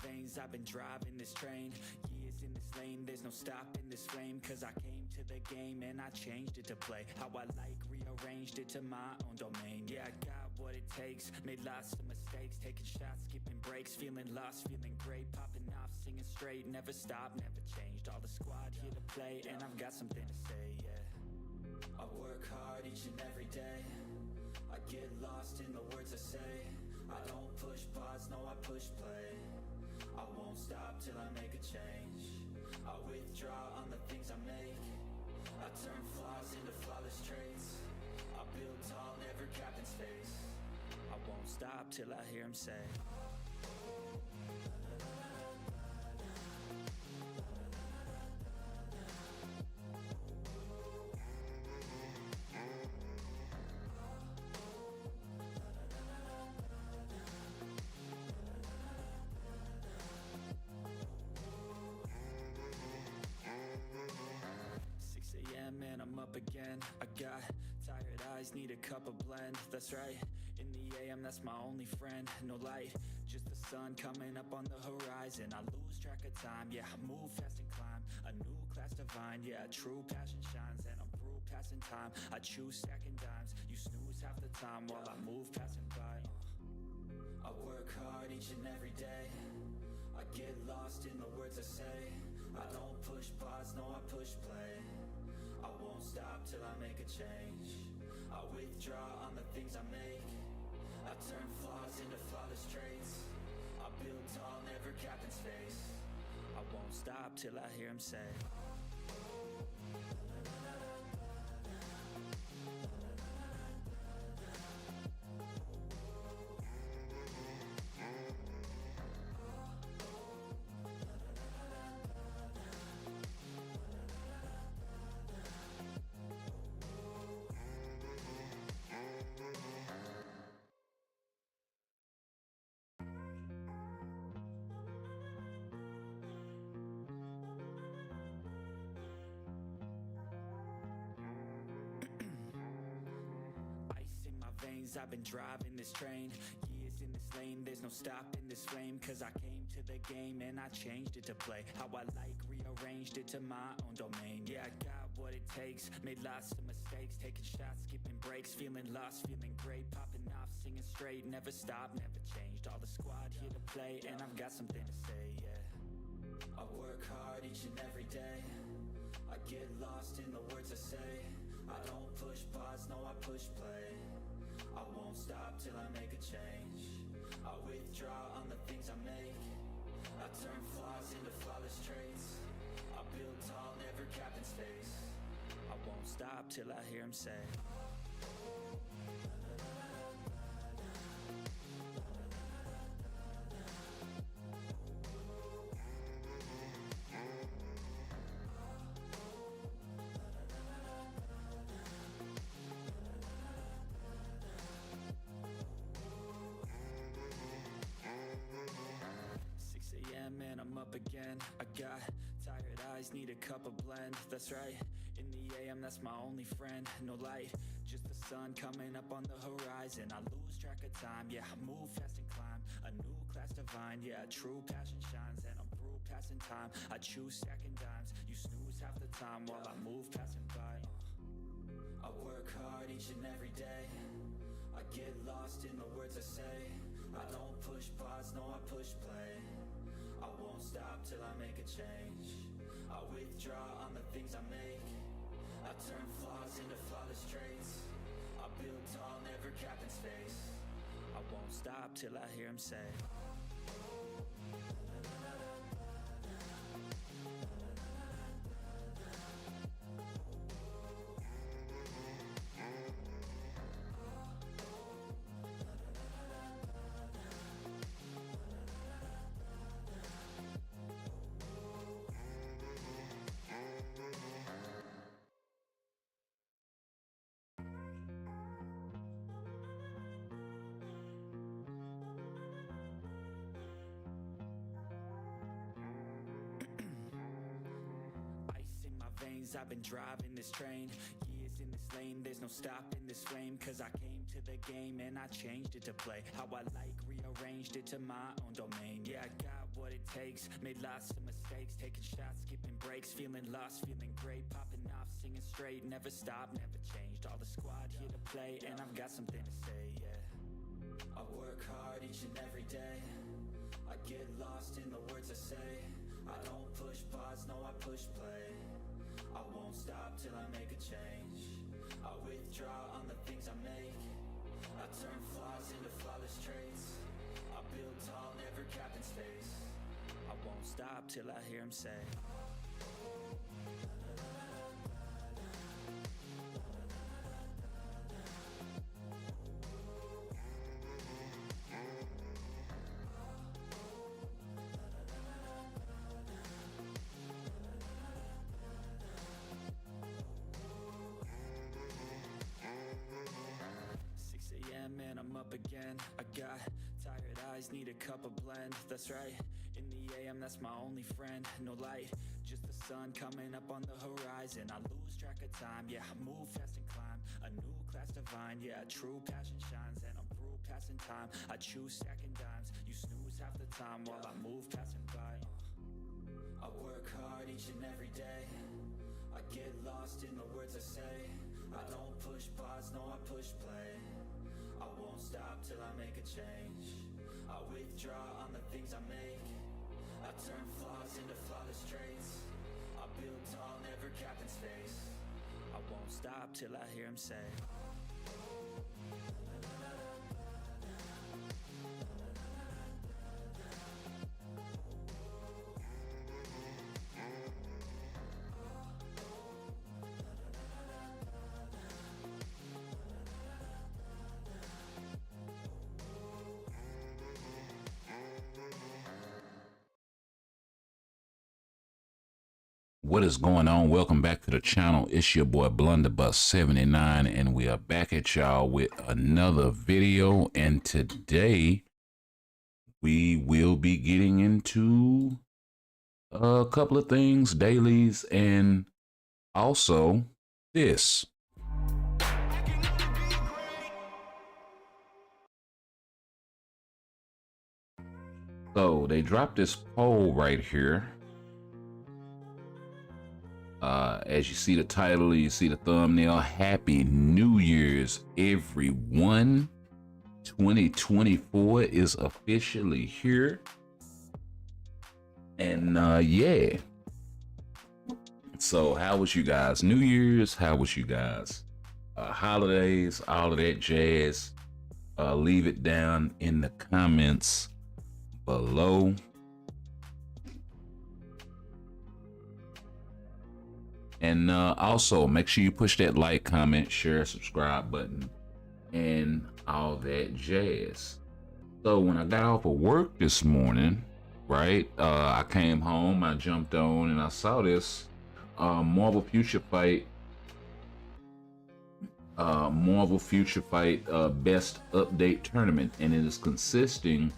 veins, I've been driving this train. Years in this lane, there's no stopping this flame. Cause I came to the game and I changed it to play how I like, rearranged it to my own domain. Yeah, I got what it takes, made lots of mistakes, taking shots, skipping breaks, feeling lost, feeling great, popping off, singing straight, never stopped, never changed. All the squad here to play and I've got something to say, yeah. I work hard each and every day, I get lost in the words I say. I don't push pause, no I push play. I won't stop till I make a change. I withdraw on the things I make. I turn flaws into flawless traits. I build tall, never capped in space. I won't stop till I hear him say 6 a.m. and I'm up again. I got tired eyes, need a cup of blend. That's right, in the AM, that's my only friend. No light, just the sun coming up on the horizon. I lose track of time, yeah, I move fast and climb a new class divine, yeah, true passion shines. And I'm through passing time, I choose stacking dimes. You snooze half the time while I move passing by. I work hard each and every day, I get lost in the words I say. I don't push pause, no I push play. I won't stop till I make a change. I withdraw on the things I make. I turn flaws into flawless traits. I build tall, never capped in space. I won't stop till I hear him say 'Cause I've been driving this train, years in this lane, there's no stopping this flame. Cause I came to the game and I changed it to play how I like, rearranged it to my own domain. Yeah, I got what it takes, made lots of mistakes, taking shots, skipping breaks, feeling lost, feeling great, popping off, singing straight, never stopped, never changed. All the squad here to play and I've got something to say, yeah. I work hard each and every day, I get lost in the words I say. I don't push pause, no I push play. I won't stop till I make a change. I withdraw on the things I make. I turn flaws into flawless traits. I build tall, never capped in space. I won't stop till I hear him say 6 a.m. and I'm up again. I got tired eyes, need a cup of blend. That's right, in the AM, that's my only friend. No light, just the sun coming up on the horizon. I lose track of time, yeah, I move fast and climb a new class divine, yeah, true passion shines. And I'm through passing time, I choose stacking dimes. You snooze half the time while I move passing by. I work hard each and every day, I get lost in the words I say. I don't push pause, no I push play. I won't stop till I make a change. I withdraw on the things I make. I turn flaws into flawless traits. I build tall, never capped in space. I won't stop till I hear him say I've been driving this train, years in this lane, there's no stopping this flame. Cause I came to the game and I changed it to play how I like, rearranged rearranged it to my own domain. Yeah, I got what it takes, made lots of mistakes, taking shots, skipping breaks, feeling lost, feeling great, popping off, singing straight, never stopped, never changed. All the squad here to play, and I've got something to say, yeah. I work hard each and every day, I get lost in the words I say. I don't push pause, no, I push play. I won't stop till I make a change. I withdraw on the things I make. I turn flaws into flawless traits. I build tall, never capped in space. I won't stop till I hear him say. 6 a.m. and I'm up again. I got tired eyes, need a cup of blend. That's right, in the AM, that's my only friend. No light, just the sun coming up on the horizon. I lose track of time, yeah, I move fast and climb. A new class divine, yeah, true passion shines. And I'm through passing time, I choose stacking dimes. You snooze half the time while I move passing by. I work hard each and every day, I get lost in the words I say. I don't push pause, no, I push play. I won't stop till I make a change. I withdraw on the things I make. I turn flaws into flawless traits. I build tall, never capped in space. I won't stop till I hear him say. What is going on? Welcome back to the channel. It's your boy Blunderbuss79, and we are back at y'all with another video. And today we will be getting into a couple of things, dailies, and also this. So they dropped this poll right here. As you see the title, you see the thumbnail. Happy New Year's, everyone. 2024 is officially here. And yeah. So how was you guys New Year's? How was you guys holidays? All of that jazz. Leave it down in the comments below. And also make sure you push that like, comment, share, subscribe button and all that jazz. So when I got off of work this morning, right, I came home, I jumped on and I saw this Marvel Future Fight Best Update Tournament, and it is consisting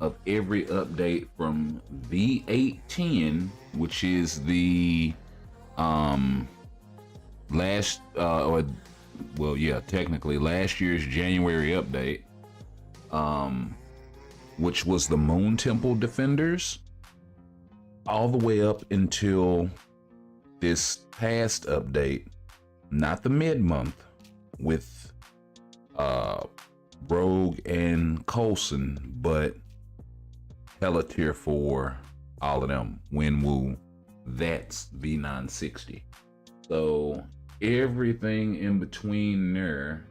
of every update from V810, which is the technically last year's January update, which was the Moon Temple Defenders, all the way up until this past update, not the mid-month, with Rogue and Coulson, but hella tier 4, all of them, Winwoo. That's V960. So everything in between there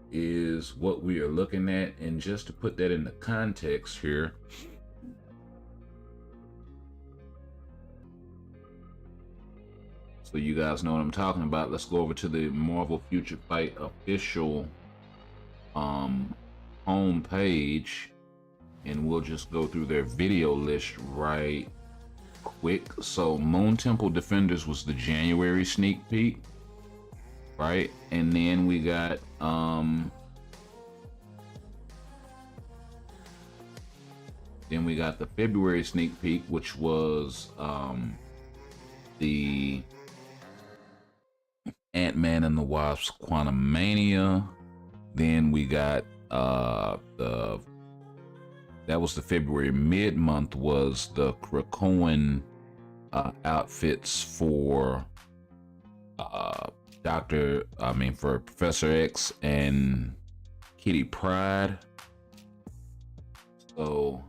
is what we are looking at. And just to put that into context here, so you guys know what I'm talking about, let's go over to the Marvel Future Fight official home page, and we'll just go through their video list right quick. So Moon Temple Defenders was the January sneak peek, right? And then we got the February sneak peek, which was the Ant-Man and the Wasp Quantumania. Then we got the That was the February. Mid-month was the Krakoan outfits for for Professor X and Kitty Pryde. So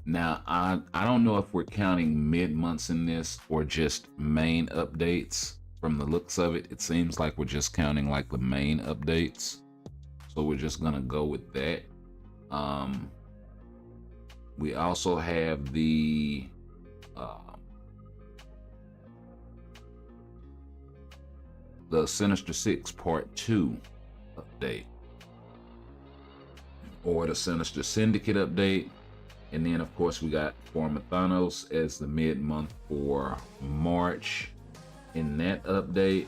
now I don't know if we're counting mid-months in this or just main updates. From the looks of it, it seems like we're just counting like the main updates. So we're just gonna go with that. We also have the Sinister Six Part 2 update, or the Sinister Syndicate update. And then of course we got Form of Thanos as the mid-month for March in that update.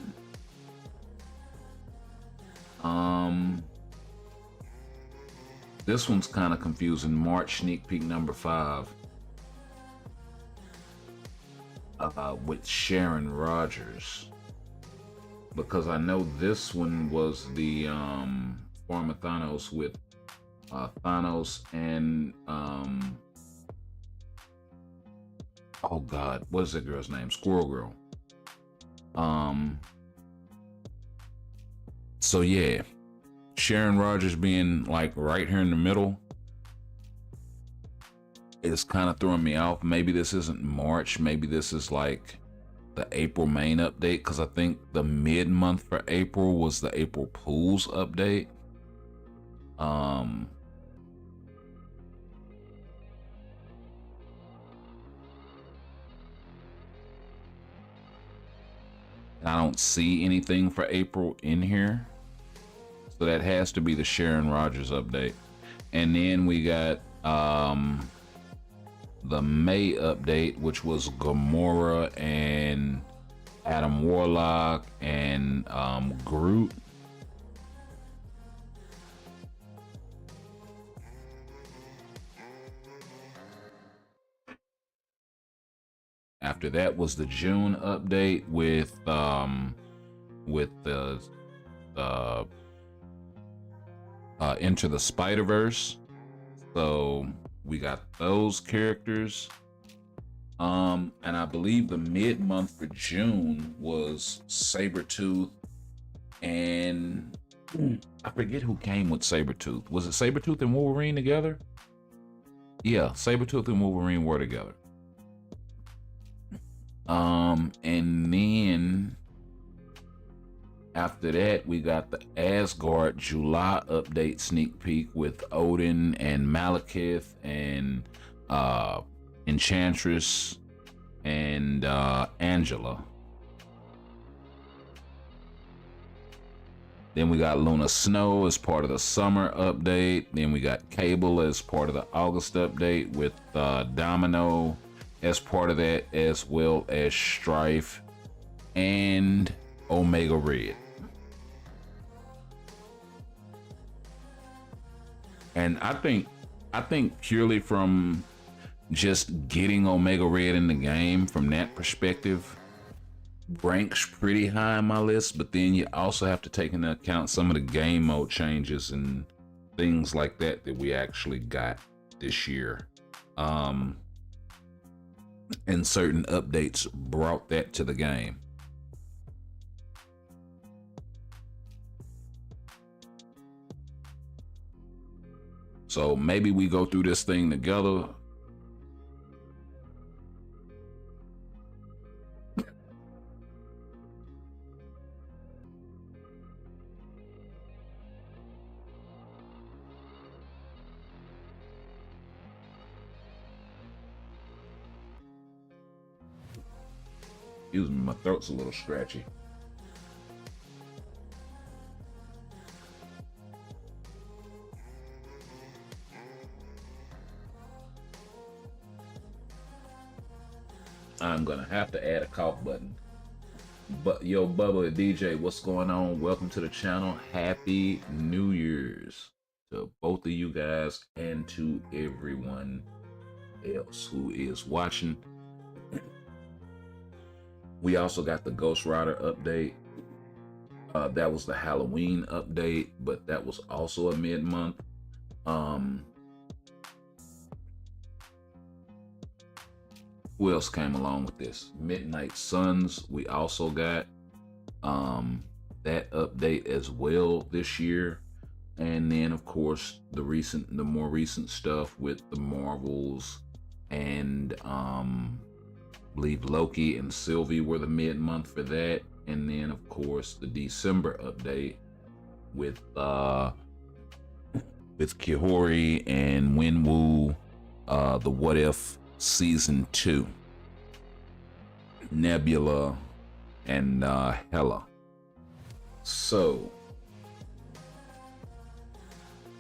This one's kind of confusing. March sneak peek number 5 with Sharon Rogers, because I know this one was the Form of Thanos with Thanos and oh god, what is that girl's name? Squirrel Girl. So yeah, Sharon Rogers being like right here in the middle is kind of throwing me off. Maybe this isn't March, maybe this is like the April main update, because I think the mid-month for April was the April Pools update. I don't see anything for April in here, so that has to be the Sharon Rogers update. And then we got the May update, which was Gamora and Adam Warlock and Groot. After that was the June update with the Into the Spider-Verse. So we got those characters. And I believe the mid-month for June was Sabretooth and I forget who came with Sabretooth. Was it Sabretooth and Wolverine together? Yeah, Sabretooth and Wolverine were together. And then after that, we got the Asgard July update sneak peek with Odin and Malekith and Enchantress and Angela. Then we got Luna Snow as part of the summer update. Then we got Cable as part of the August update with Domino as part of that, as well as Strife and Omega Red. And I think purely from just getting Omega Red in the game, from that perspective, ranks pretty high on my list. But then you also have to take into account some of the game mode changes and things like that that we actually got this year. And certain updates brought that to the game. So maybe we go through this thing together. Excuse me, my throat's a little scratchy. I'm gonna have to add a cough button. But yo, Bubba DJ, what's going on? Welcome to the channel. Happy New Year's to both of you guys and to everyone else who is watching. We also got the Ghost Rider update. That was the Halloween update, but that was also a mid-month. Who else came along with this? Midnight Suns. We also got that update as well this year. And then of course the more recent stuff with the Marvels and I believe Loki and Sylvie were the mid-month for that. And then of course the December update with Kihori and Winwoo, the What If season 2, Nebula and Hela. So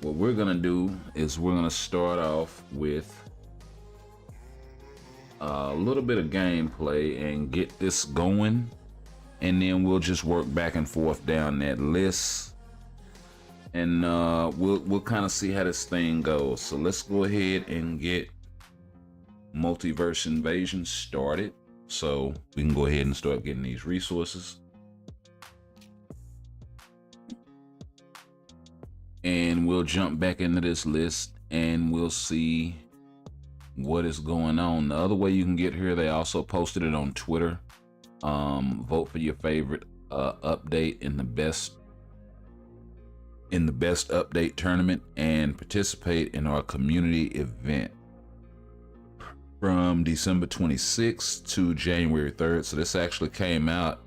what we're gonna do is we're gonna start off with a little bit of gameplay and get this going, and then we'll just work back and forth down that list, and we'll kind of see how this thing goes. So let's go ahead and get Multiverse Invasion started, so we can go ahead and start getting these resources. And we'll jump back into this list and we'll see what is going on. The other way you can get here, they also posted it on Twitter. Vote for your favorite update in the best update tournament and participate in our community event from December 26th to January 3rd. So this actually came out.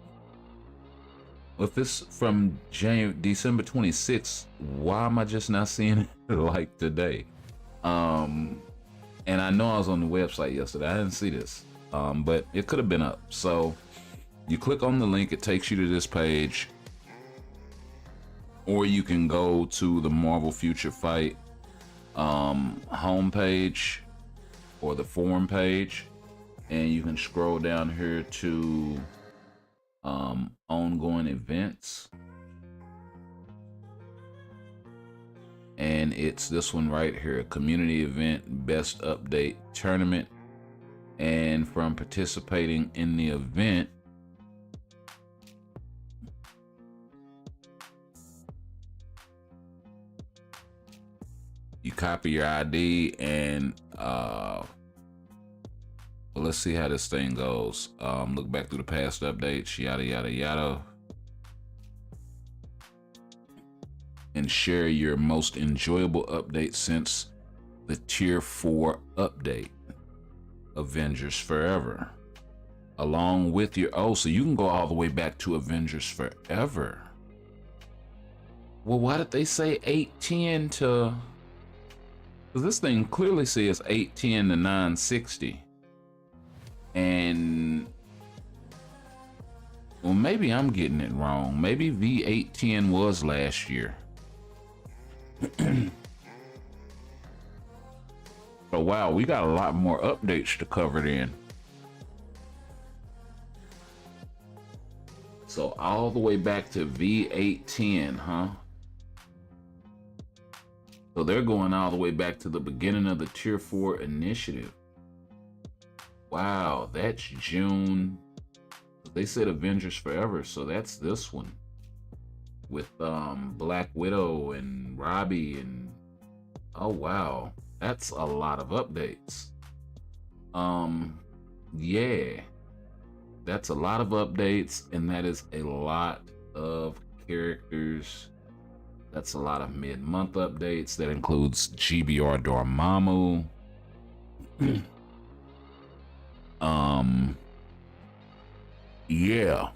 If it's from December 26th, why am I just not seeing it like today? And I know I was on the website yesterday. I didn't see this, but it could have been up. So you click on the link, it takes you to this page, or you can go to the Marvel Future Fight homepage or the forum page, and you can scroll down here to ongoing events, and it's this one right here, community event best update tournament. And from participating in the event, you copy your ID and well, let's see how this thing goes. Look back through the past updates, yada yada yada, and share your most enjoyable update since the Tier 4 update, Avengers Forever, along with your so you can go all the way back to Avengers Forever. Well, why did they say 810 to? Because this thing clearly says 810 to 960. And well, maybe I'm getting it wrong. Maybe V810 was last year. So wow, we got a lot more updates to cover then. So all the way back to V810, huh? So they're going all the way back to the beginning of the Tier 4 initiative. Wow, that's June. They said Avengers Forever, so that's this one with Black Widow and Robbie, and oh wow, that's a lot of updates. Yeah, that's a lot of updates, and that is a lot of characters. That's a lot of mid-month updates. That includes GBR Dormammu. Yeah.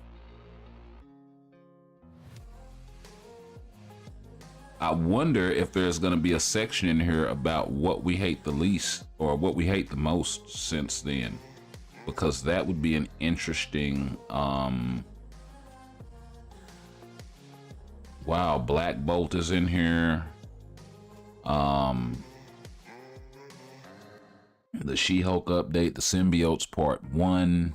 I wonder if there's going to be a section in here about what we hate the least or what we hate the most since then, because that would be an interesting wow, Black Bolt is in here. The She-Hulk update, the Symbiotes Part 1.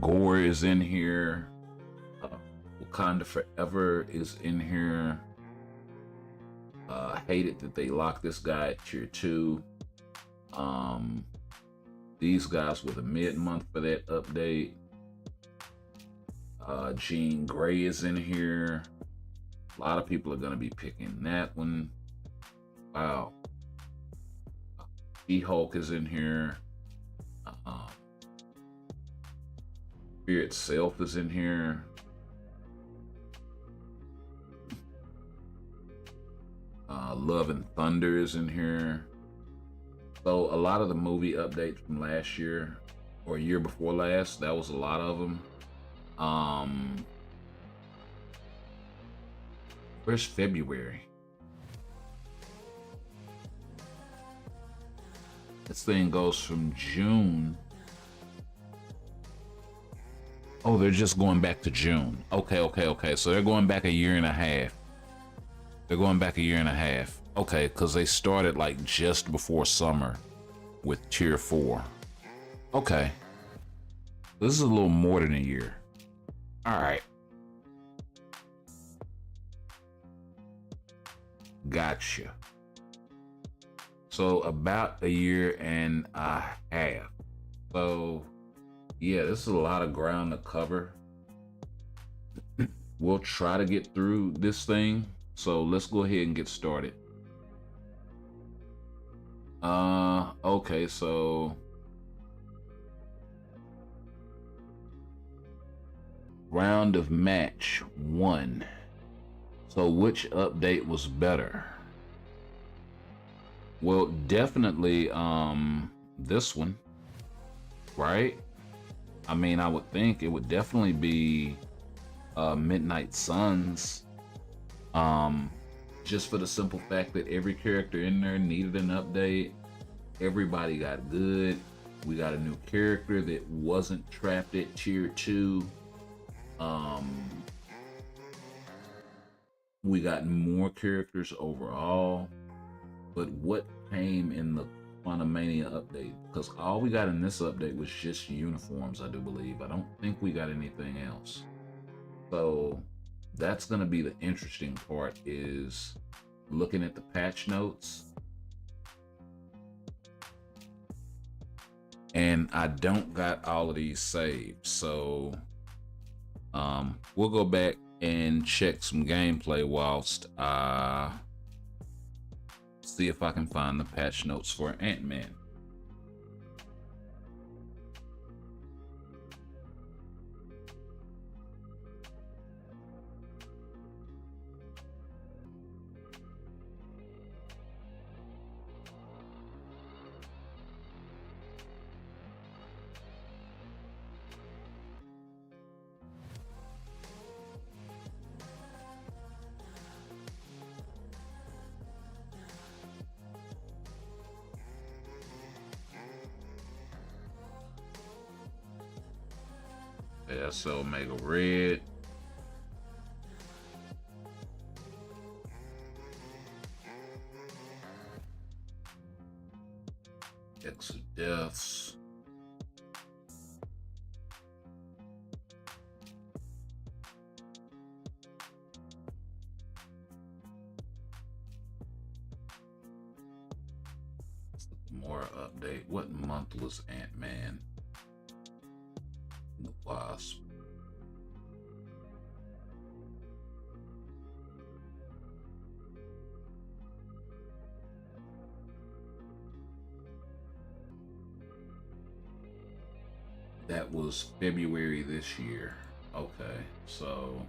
Gore is in here. Wakanda Forever is in here. Hated that they locked this guy at Tier 2. These guys were the mid-month for that update. Jean Grey is in here. A lot of people are going to be picking that one. Wow. She-Hulk is in here. Fear itself is in here. Love and Thunder is in here. So a lot of the movie updates from last year or year before last, that was a lot of them. Where's February? This thing goes from June. Oh, they're just going back to June. Okay. So they're going back a year and a half. They're going back a year and a half. Okay, because they started like just before summer with Tier 4. Okay. This is a little more than a year. All right. Gotcha. So about a year and a half. So yeah, this is a lot of ground to cover. We'll try to get through this thing. So let's go ahead and get started. Okay, so round of match 1. So which update was better? Well, definitely this one, right? I mean, I would think it would definitely be Midnight Suns. Just for the simple fact that every character in there needed an update. Everybody got good. We got a new character that wasn't trapped at Tier 2. We got more characters overall. But what came in the Quantumania update? Because all we got in this update was just uniforms, I do believe. I don't think we got anything else. So that's going to be the interesting part, is looking at the patch notes. And I don't got all of these saved. So we'll go back and check some gameplay whilst see if I can find the patch notes for Ant-Man. Yeah, so Omega Red. X of Deaths. More update. What month was Ant-Man? The Wasp. That was February this year. Okay, so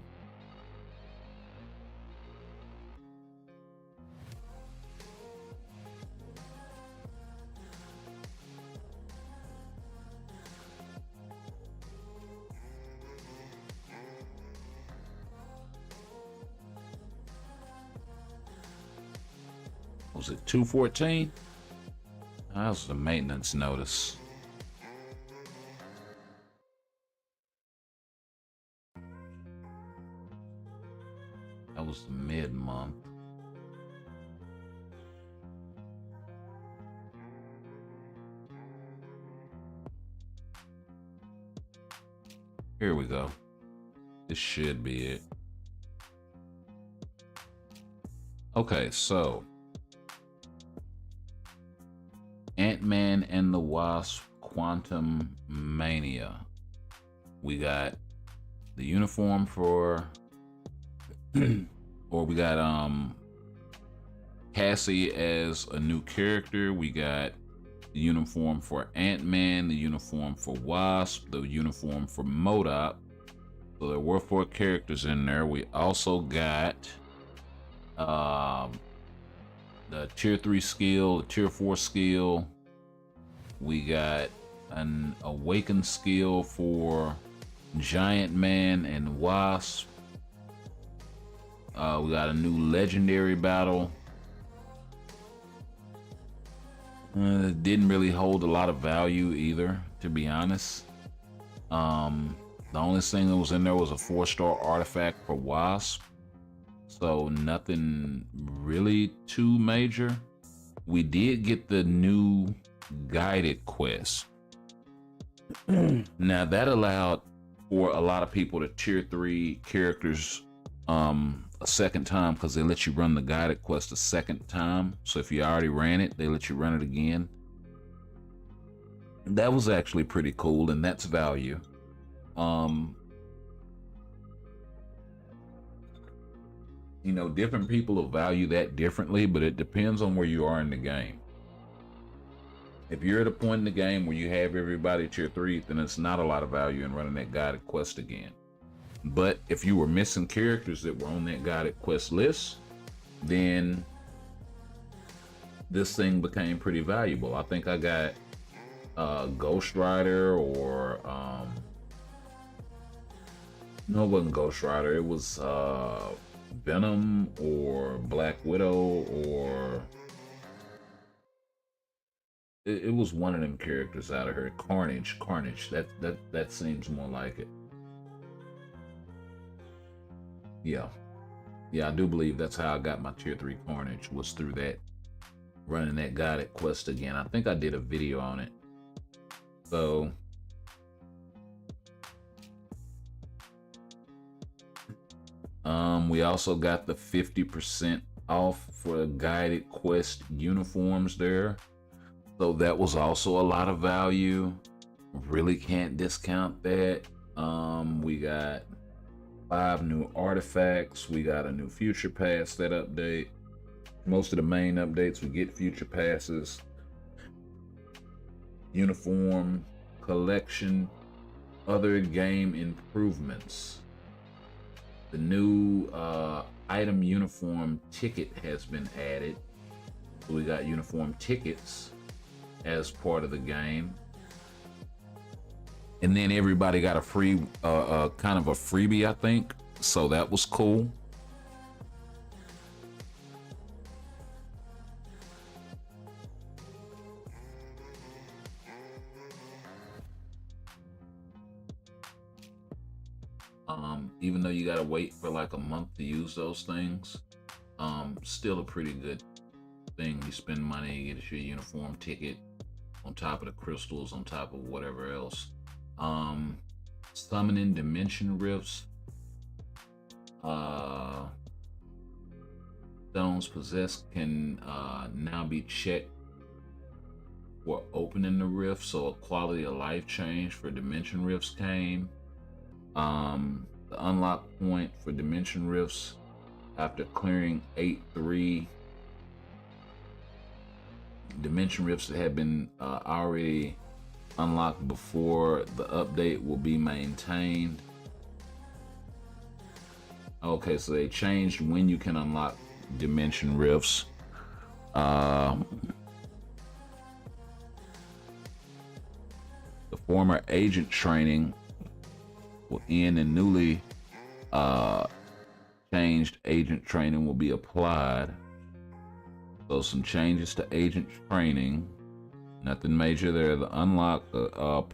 was it 214? That was the maintenance notice. That was the mid-month. Here we go. This should be it. Okay, so Ant-Man and the Wasp Quantumania. We got the uniform for or we got Cassie as a new character. We got the uniform for Ant-Man, the uniform for Wasp, the uniform for MODOK. So there were 4 characters in there. We also got the tier 3 skill, the tier 4 skill. We got an awakened skill for Giant Man and Wasp. We got a new legendary battle. Didn't really hold a lot of value either, to be honest. The only thing that was in there was a 4-star artifact for Wasp. So nothing really too major. We did get the new guided quest. Now that allowed for a lot of people to tier 3 characters a second time, because they let you run the guided quest a second time. So if you already ran it, they let you run it again. That was actually pretty cool, and that's value. You know, different people will value that differently, but it depends on where you are in the game. If you're at a point in the game where you have everybody tier 3, then it's not a lot of value in running that guided quest again. But if you were missing characters that were on that guided quest list, then this thing became pretty valuable. I think I got Ghost Rider, or no, it wasn't Ghost Rider. It was Venom or Black Widow, or it was one of them characters out of her. Carnage. That seems more like it. Yeah, I do believe that's how I got my tier 3 Carnage, was through that, running that guided quest again. I think I did a video on it. So we also got the 50% off for guided quest uniforms there. So that was also a lot of value. Really can't discount that. We got 5 new artifacts. We got a new future pass that update. Most of the main updates, we get future passes. Uniform collection, other game improvements. The new item uniform ticket has been added. So we got uniform tickets as part of the game. And then everybody got a free, kind of a freebie, I think. So that was cool. Even though you gotta wait for like a month to use those things, still a pretty good thing. You spend money, you get your uniform ticket on top of the crystals, on top of whatever else. Summoning dimension rifts. Stones possessed can now be checked for opening the rift, so a quality of life change for dimension rifts came. The unlock point for dimension rifts after clearing 8-3 dimension rifts that had been already unlocked before the update will be maintained. Okay, so they changed when you can unlock dimension rifts. The former agent training will end, and newly changed agent training will be applied. So some changes to agent training. Nothing major there. The unlock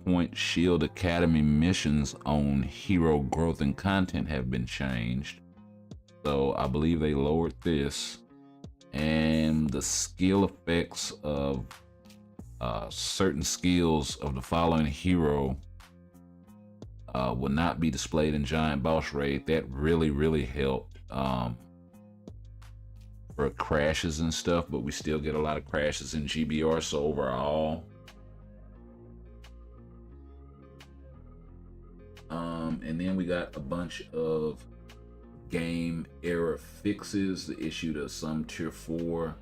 point Shield Academy missions on hero growth and content have been changed. So I believe they lowered this. And the skill effects of certain skills of the following hero will not be displayed in Giant Boss Raid. That really helped for crashes and stuff, but we still get a lot of crashes in GBR. So overall, and then we got a bunch of game error fixes issued to some tier 4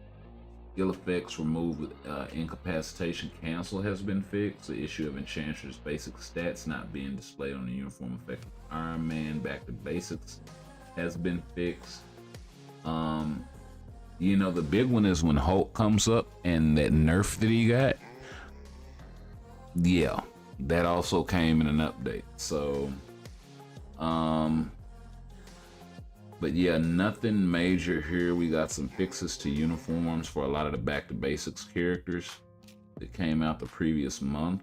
Skill effects removed with incapacitation cancel has been fixed. The issue of Enchantress's basic stats not being displayed on the uniform effect of Iron Man back to basics has been fixed. You know, the big one is when Hulk comes up and that nerf that he got. Yeah, that also came in an update. So, but yeah, nothing major here. We got some fixes to uniforms for a lot of the back to basics characters that came out the previous month.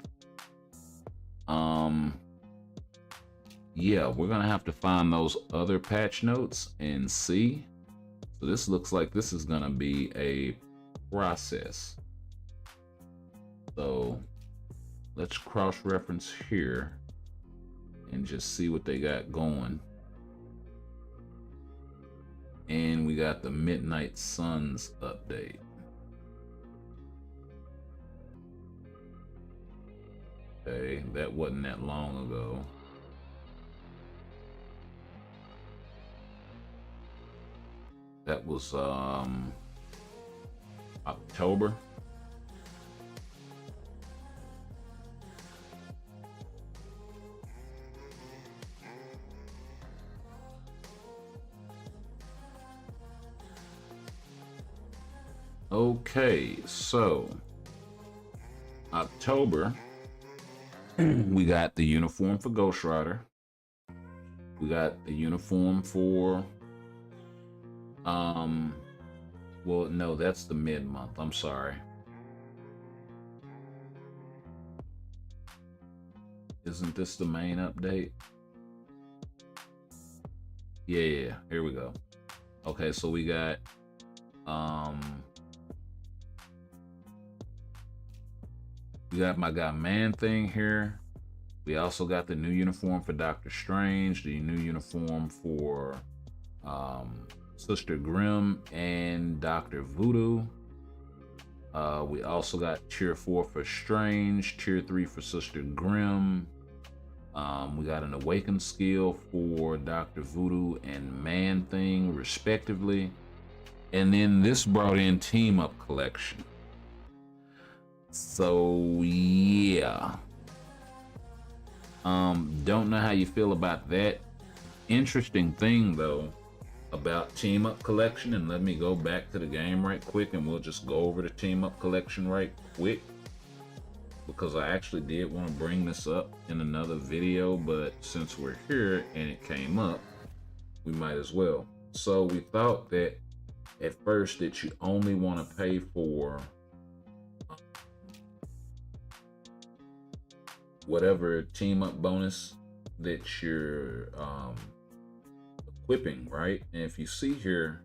Yeah, we're gonna have to find those other patch notes and see. So this looks like this is gonna be a process. So let's cross-reference here and just see what they got going. And we got the Midnight Suns update. Okay, that wasn't that long ago. That was October. Okay, so October, we got the uniform for Ghost Rider. We got the uniform for well, no, that's the mid-month. I'm sorry. Isn't this the main update? Yeah, here we go. Okay, so we got we got my guy Man-Thing here. We also got the new uniform for Doctor Strange, the new uniform for Sister Grimm and Dr. Voodoo. We also got tier 4 for Strange, tier 3 for Sister Grimm. We got an Awakened skill for Dr. Voodoo and Man-Thing, respectively. And then this brought in Team Up Collection. So yeah. Don't know how you feel about that. Interesting thing though about Team Up Collection, and let me go back to the game right quick and we'll just go over the Team Up Collection right quick, because I actually did want to bring this up in another video, but since we're here and it came up, we might as well. So we thought that at first that you only want to pay for whatever team up bonus that you're equipping, right? And if you see here,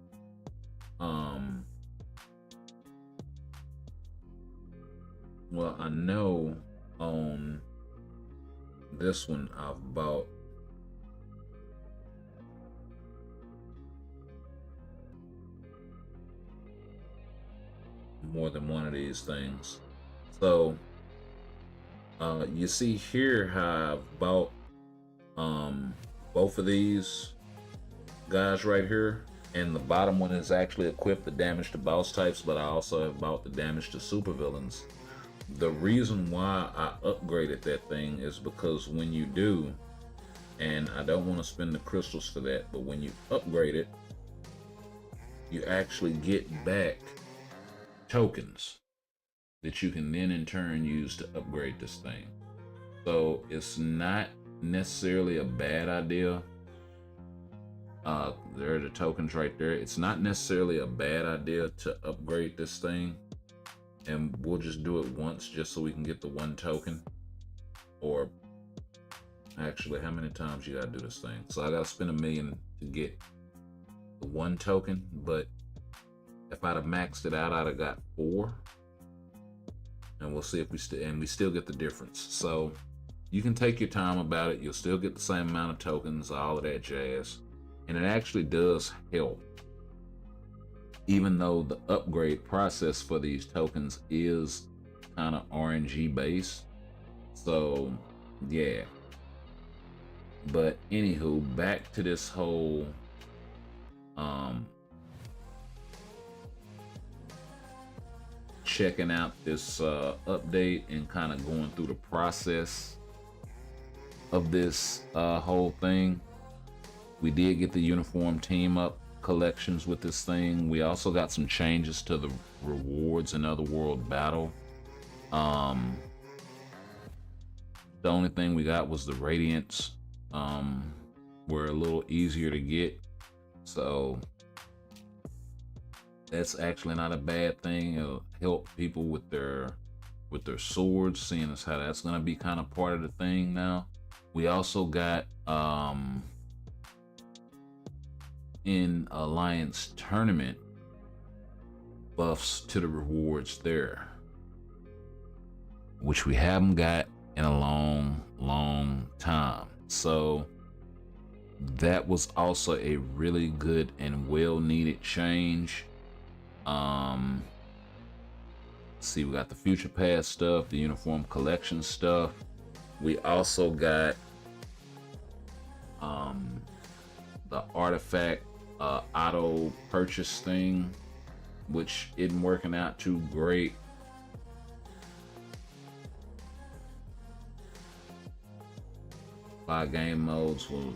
well, I know on this one I've bought more than one of these things. So you see here how I've bought both of these guys right here, and the bottom one is actually equipped the damage to boss types, but I also have bought the damage to supervillains. The reason why I upgraded that thing is because when you do, and I don't want to spend the crystals for that, but when you upgrade it, you actually get back tokens that you can then in turn use to upgrade this thing. So it's not necessarily a bad idea. There are the tokens right there. It's not necessarily a bad idea to upgrade this thing, and we'll just do it once just so we can get the one token. Or actually, how many times you gotta do this thing? So I gotta spend $1 million to get the one token, but if I'd have maxed it out, I'd have got 4. And we'll see if we still get the difference. So you can take your time about it. You'll still get the same amount of tokens, all of that jazz. And it actually does help, even though the upgrade process for these tokens is kind of RNG based. So yeah. But anywho, back to this whole checking out this update and kind of going through the process of this whole thing. We did get the uniform team up collections with this thing. We also got some changes to the rewards in Otherworld Battle. The only thing we got was the Radiants. Were a little easier to get, so that's actually not a bad thing. It'll help people with their swords, seeing as how that's going to be kind of part of the thing now. We also got in Alliance Tournament buffs to the rewards there, which we haven't got in a long time. So that was also a really good and well needed change. See, we got the Future Pass stuff, the Uniform Collection stuff. We also got the artifact auto purchase thing, which isn't working out too great. Five game modes will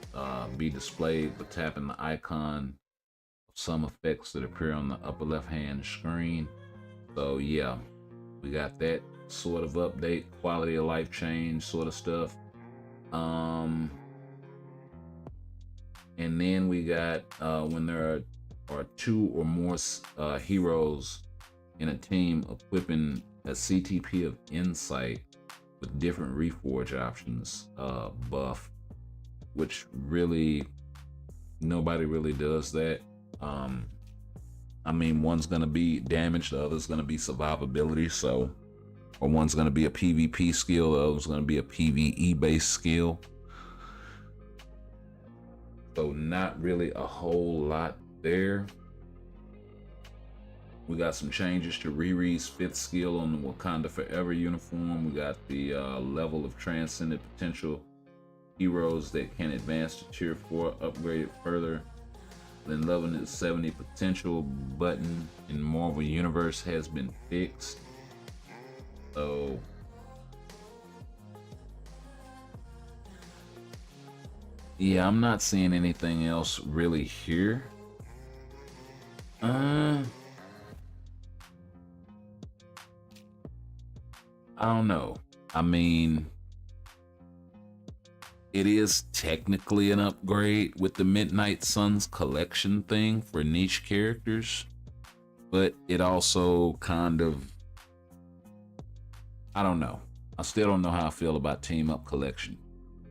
be displayed by tapping the icon of some effects that appear on the upper left hand screen. So yeah, we got that sort of update, quality of life change sort of stuff. And then we got when there are two or more heroes in a team equipping a CTP of Insight with different reforge options buff, which really nobody really does that. I mean, one's gonna be damage, the other's gonna be survivability, so, or one's gonna be a PvP skill, the other's gonna be a PvE based skill. So not really a whole lot there. We got some changes to Riri's 5th skill on the Wakanda Forever uniform. We got the level of transcendent potential heroes that can advance to tier 4 upgraded further. Then level to 70 potential button in Marvel Universe has been fixed. So yeah, I'm not seeing anything else really here. I don't know. I mean, it is technically an upgrade with the Midnight Suns collection thing for niche characters, but it also kind of, I don't know. I still don't know how I feel about Team Up collection.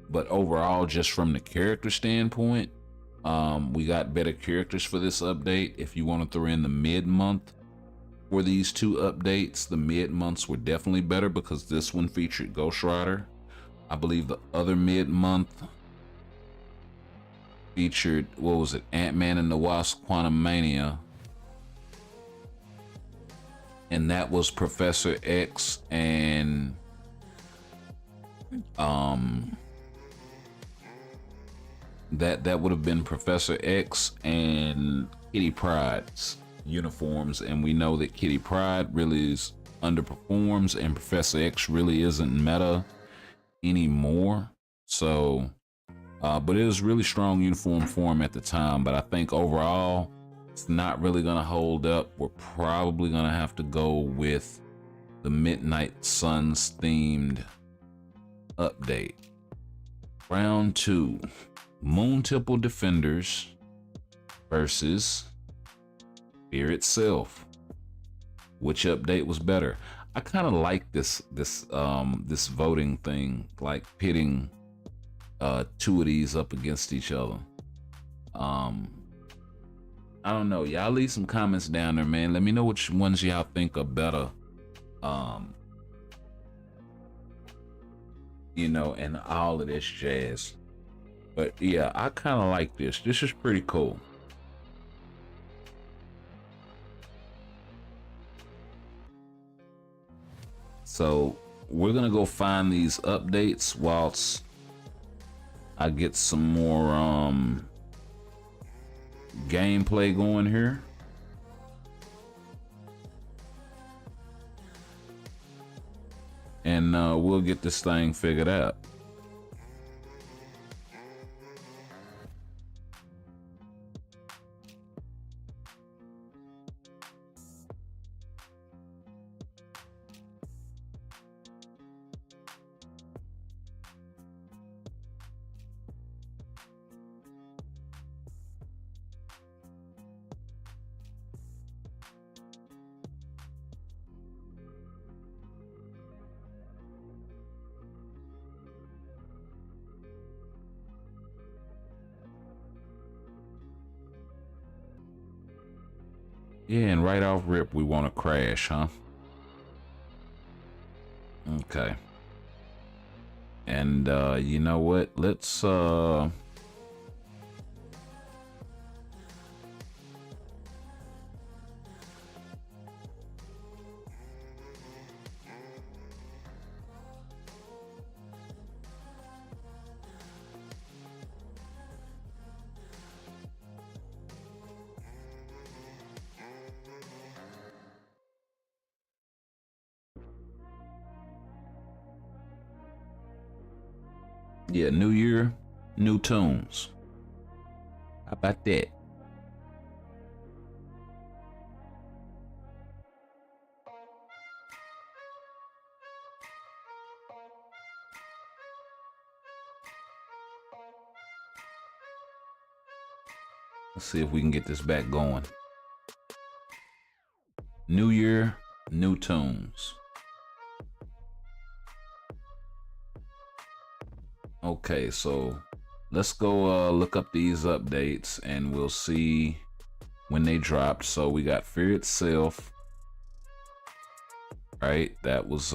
But overall, just from the character standpoint, we got better characters for this update. If you want to throw in the mid-month for these two updates, the mid-months were definitely better because this one featured Ghost Rider. I believe the other mid-month featured, what was it, Ant-Man and the Wasp: Quantumania. And that was Professor X and that would have been Professor X and Kitty Pryde's uniforms, and we know that Kitty Pryde really is underperforms and Professor X really isn't meta anymore. So but it was really strong uniform form at the time, but I think overall it's not really gonna hold up. We're probably gonna have to go with the Midnight Suns themed update. Round 2, Moon Temple Defenders versus Fear itself. Which update was better? I kind of like this voting thing, like pitting two of these up against each other. I don't know. Y'all leave some comments down there, man. Let me know which ones y'all think are better. You know, and all of this jazz. But yeah, I kind of like this. This is pretty cool. So we're gonna go find these updates whilst I get some more gameplay going here. and we'll get this thing figured out. Yeah, and right off rip, we want to crash, huh? Okay. And you know what? Let's yeah, new year, new tunes. How about that? Let's see if we can get this back going. New year, new tunes. Okay, so let's go look up these updates and we'll see when they dropped. So we got Fear Itself, right? That was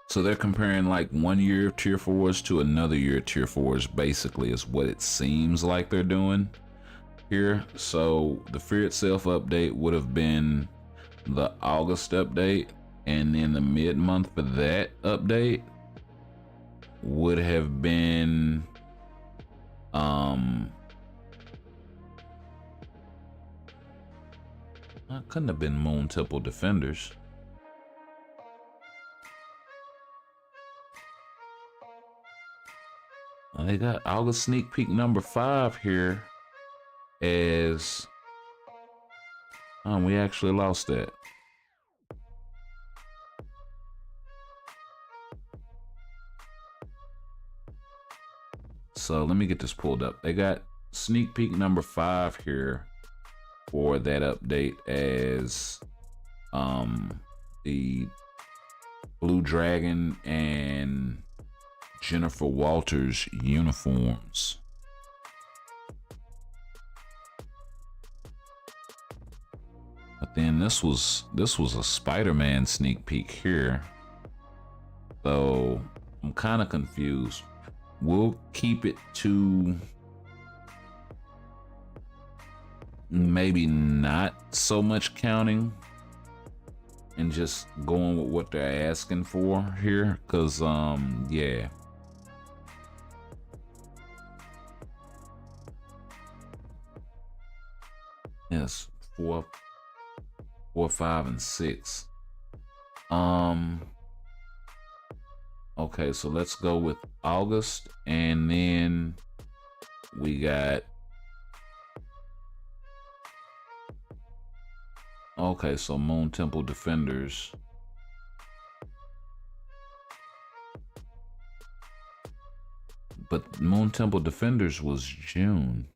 so they're comparing like 1 year of Tier 4s to another year of Tier 4s, basically, is what it seems like they're doing here. So the Fear Itself update would have been the August update, and then the mid-month for that update would have been it couldn't have been Moon Temple Defenders. They got August sneak peek number 5 here as we actually lost that. So let me get this pulled up. They got sneak peek number 5 here for that update as the Blue Dragon and Jennifer Walters uniforms. But then this was a Spider-Man sneak peek here. So I'm kind of confused. We'll keep it to maybe not so much counting and just going with what they're asking for here, because yeah. Yes, 4, 5, and 6. Okay, so let's go with August, and then we got, okay, so Moon Temple Defenders. But Moon Temple Defenders was June.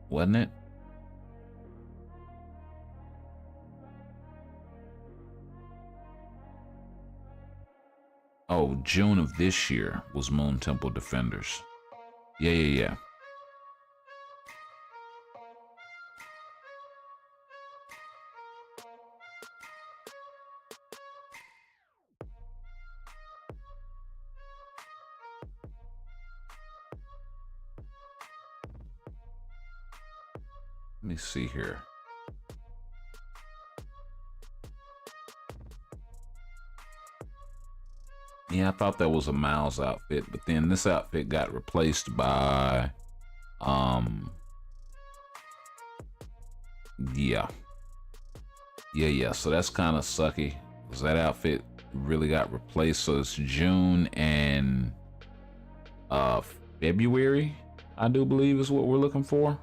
Wasn't it? Oh, June of this year was Moon Temple Defenders. Yeah. Let me see here. Yeah, I thought that was a Miles outfit, but then this outfit got replaced by yeah, so that's kind of sucky because that outfit really got replaced. So it's June and February, I do believe, is what we're looking for.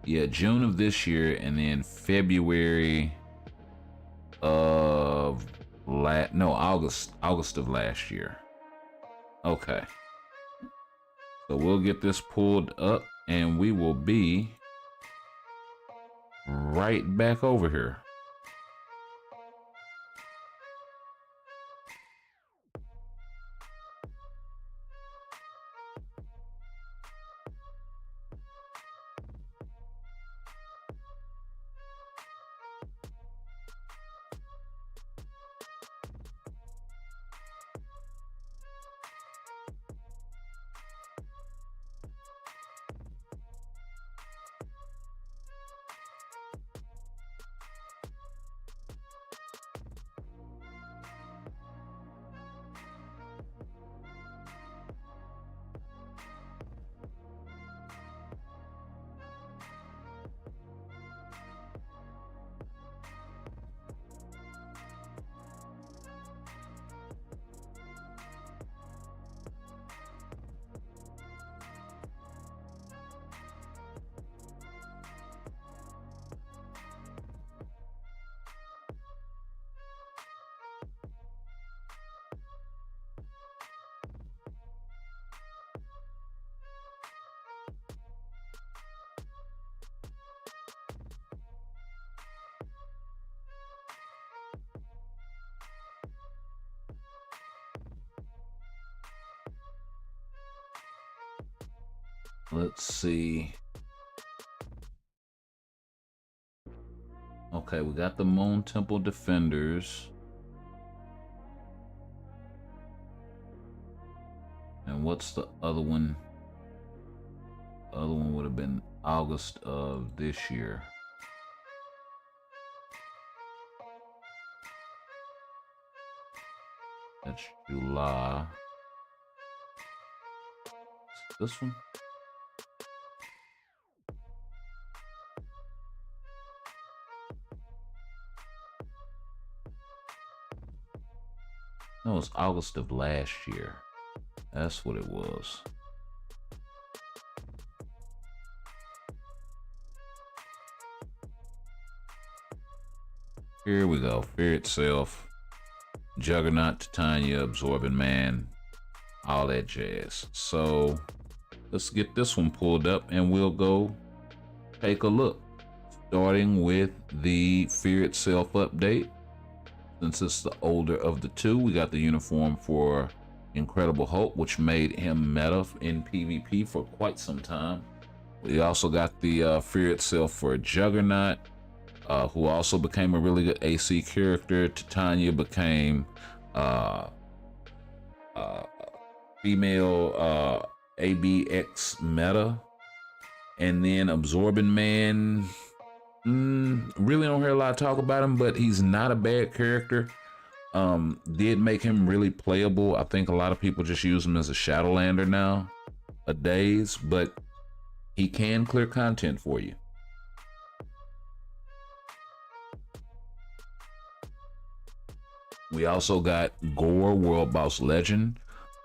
Yeah, June of this year, and then February of August of last year. Okay. So we'll get this pulled up and we will be right back over here. Let's see. Okay, we got the Moon Temple Defenders. And what's the other one? The other one would have been August of this year. That's July. This one? No, it's August of last year. That's what it was. Here we go. Fear Itself, Juggernaut, Titania, Absorbing Man, all that jazz. So let's get this one pulled up and we'll go take a look. Starting with the Fear Itself update. Since it's the older of the two, we got the uniform for Incredible Hulk, which made him meta in PvP for quite some time. We also got the Fear Itself for Juggernaut, who also became a really good AC character. Titania became female ABX meta. And then Absorbing Man, really don't hear a lot of talk about him, but he's not a bad character. Did make him really playable. I think a lot of people just use him as a Shadowlander nowadays, but he can clear content for you. We also got Gore, World Boss Legend,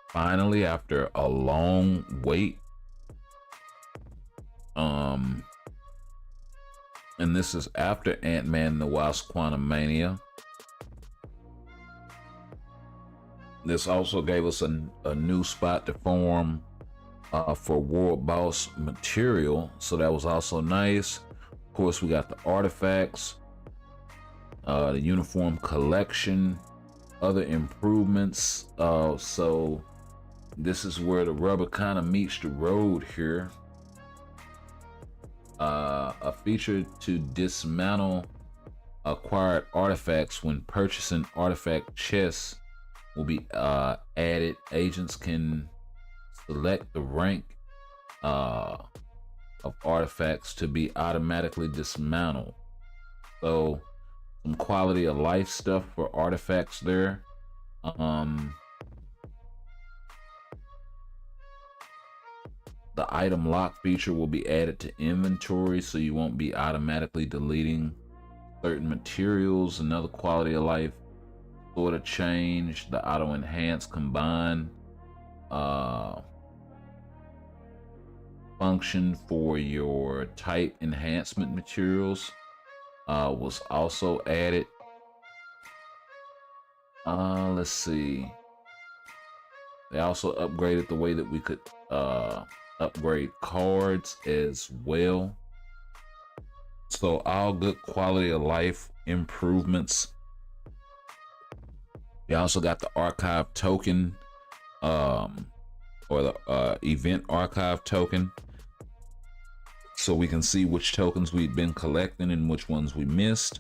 finally after a long wait. And this is after Ant-Man and the Wasp: Quantumania. This also gave us a new spot to form for World Boss material, so that was also nice. Of course, we got the artifacts, the uniform collection, other improvements. So this is where the rubber kind of meets the road here. A feature to dismantle acquired artifacts when purchasing artifact chests will be added. Agents can select the rank of artifacts to be automatically dismantled. So some quality of life stuff for artifacts there. The item lock feature will be added to inventory, so you won't be automatically deleting certain materials. Another quality of life sort of change. The auto enhance combine function for your type enhancement materials was also added. Let's see. They also upgraded the way that we could upgrade cards as well. So all good quality of life improvements. We also got the archive token, or the event archive token, so we can see which tokens we've been collecting and which ones we missed.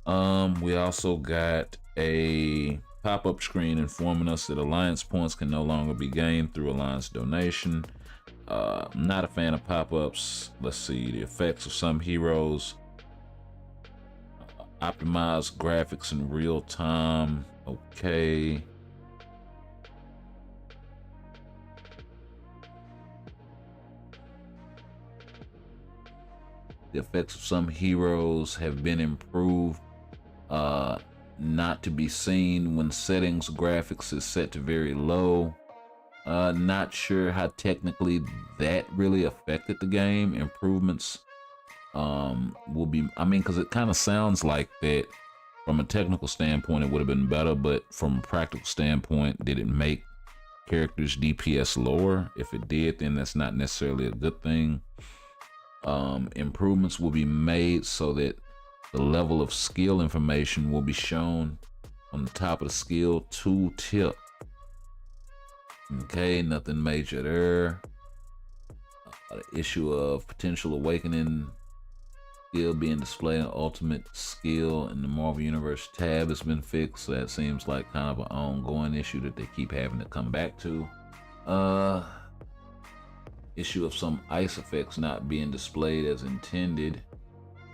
We also got a pop-up screen informing us that alliance points can no longer be gained through alliance donation. Not a fan of pop-ups. Let's see, the effects of some heroes. Optimize graphics in real time. Okay. The effects of some heroes have been improved. Not to be seen when settings graphics is set to very low. Not sure how technically that really affected the game. Improvements will be, I mean, because it kind of sounds like that from a technical standpoint it would have been better, but from a practical standpoint, did it make characters DPS lower? If it did, then that's not necessarily a good thing. Improvements will be made so that the level of skill information will be shown on the top of the skill tooltip. Okay, nothing major there. The issue of potential awakening skill being displayed in ultimate skill in the Marvel Universe tab has been fixed. So that seems like kind of an ongoing issue that they keep having to come back to. Issue of some ice effects not being displayed as intended.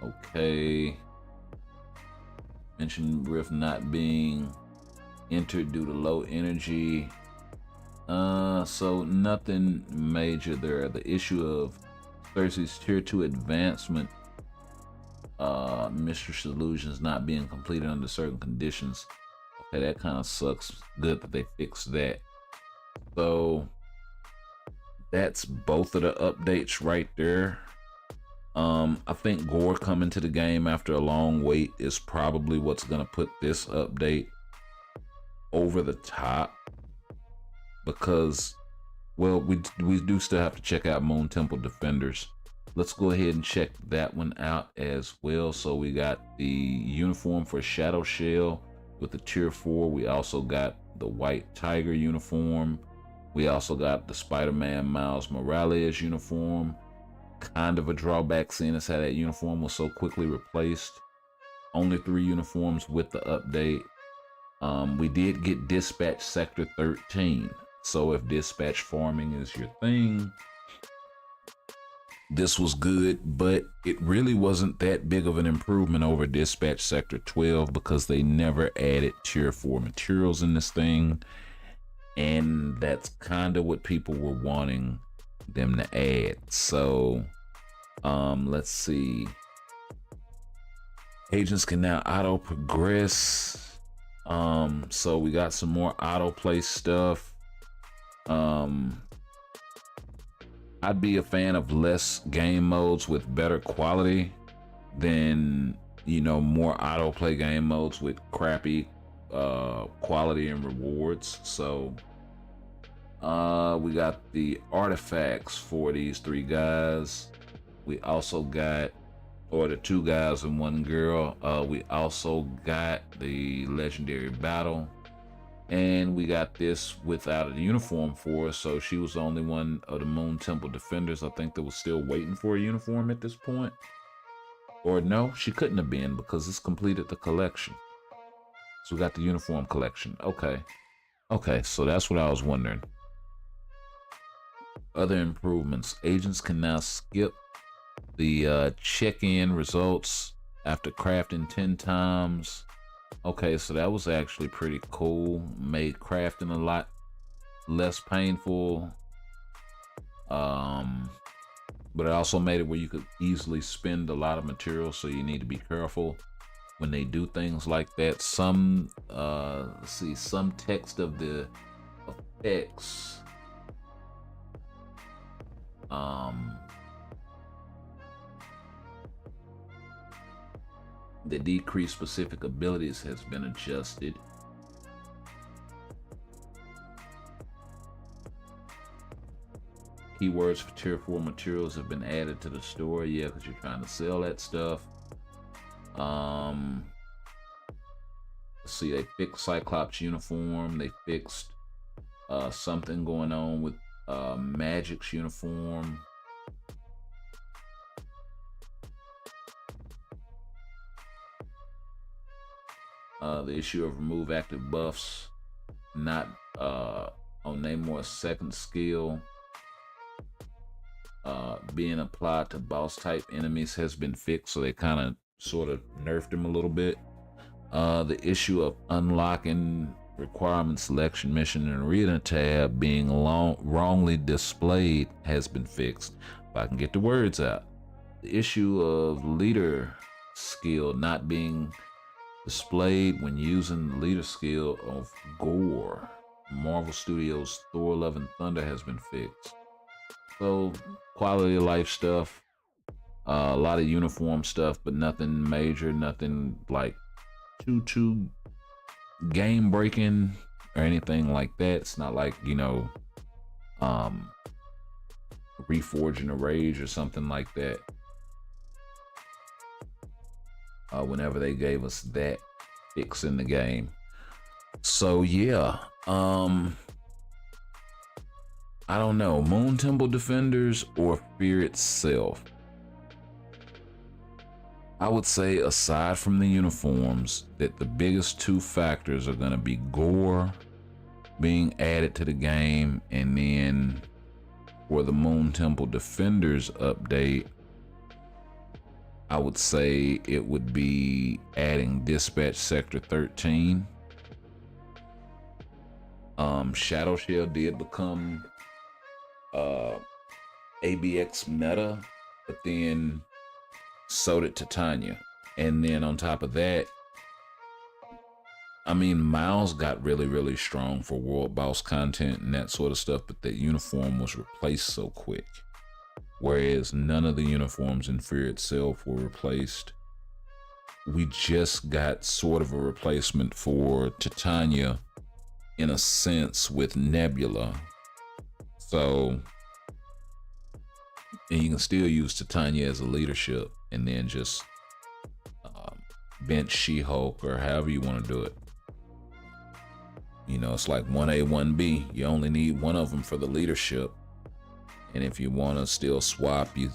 Okay. Mention rift not being entered due to low energy. So nothing major there. The issue of Cersei's tier 2 advancement, Mistress Illusions not being completed under certain conditions. Okay, that kind of sucks. Good that they fixed that. So that's both of the updates right there. I think Gore coming to the game after a long wait is probably what's gonna put this update over the top, because, well, we do still have to check out Moon Temple Defenders. Let's go ahead and check that one out as well. So we got the uniform for Shadow Shell with the tier 4. We also got the White Tiger uniform. We also got the Spider-Man Miles Morales uniform. Kind of a drawback seeing as how that uniform was so quickly replaced. Only 3 uniforms with the update. We did get Dispatch Sector 13. So if dispatch farming is your thing, this was good, but it really wasn't that big of an improvement over Dispatch Sector 12 because they never added tier 4 materials in this thing. And that's kind of what people were wanting them to add. So let's see. Agents can now auto progress. So we got some more autoplay stuff. I'd be a fan of less game modes with better quality than, you know, more autoplay game modes with crappy quality and rewards. So we got the artifacts for these 3 guys. We also got, or the 2 guys and 1 girl. We also got the legendary battle, and we got this without a uniform for her. So she was the only one of the Moon Temple Defenders, I think, that was still waiting for a uniform at this point. Or no, she couldn't have been, because it's completed the collection. So we got the uniform collection. Okay, so that's what I was wondering. Other improvements. Agents can now skip The check-in results after crafting 10 times. Okay, so that was actually pretty cool. Made crafting a lot less painful. But it also made it where you could easily spend a lot of material, so you need to be careful when they do things like that. Some let's see, some text of the effects the decreased specific abilities has been adjusted. Keywords for tier 4 materials have been added to the store. Yeah, because you're trying to sell that stuff. Let's see, they fixed Cyclops uniform. They fixed something going on with Magic's uniform. The issue of remove active buffs not on Namor's second skill being applied to boss type enemies has been fixed, so they kind of sort of nerfed him a little bit. The issue of unlocking requirement selection mission and arena tab being wrongly displayed has been fixed. If I can get the words out. The issue of leader skill not being displayed when using the leader skill of Gore, Marvel Studios' Thor: Love and Thunder, has been fixed. So quality of life stuff, a lot of uniform stuff, but nothing major, nothing like too game breaking or anything like that. It's not like, you know, Reforging a Rage or something like that. Whenever they gave us that fix in the game. So yeah, I don't know, Moon Temple Defenders or Fear itself. I would say, aside from the uniforms, that the biggest two factors are going to be Gore being added to the game, and then for the Moon Temple Defenders update, I would say it would be adding Dispatch Sector 13. Shadow Shell did become ABX meta, but then so did Titania. And then on top of that, I mean, Miles got really strong for World Boss content and that sort of stuff, but that uniform was replaced so quick. Whereas none of the uniforms in Fear itself were replaced. We just got sort of a replacement for Titania in a sense with Nebula. So, and you can still use Titania as a leadership and then just bench She-Hulk or however you want to do it. You know, it's like 1A, 1B. You only need one of them for the leadership. And if you want to still swap you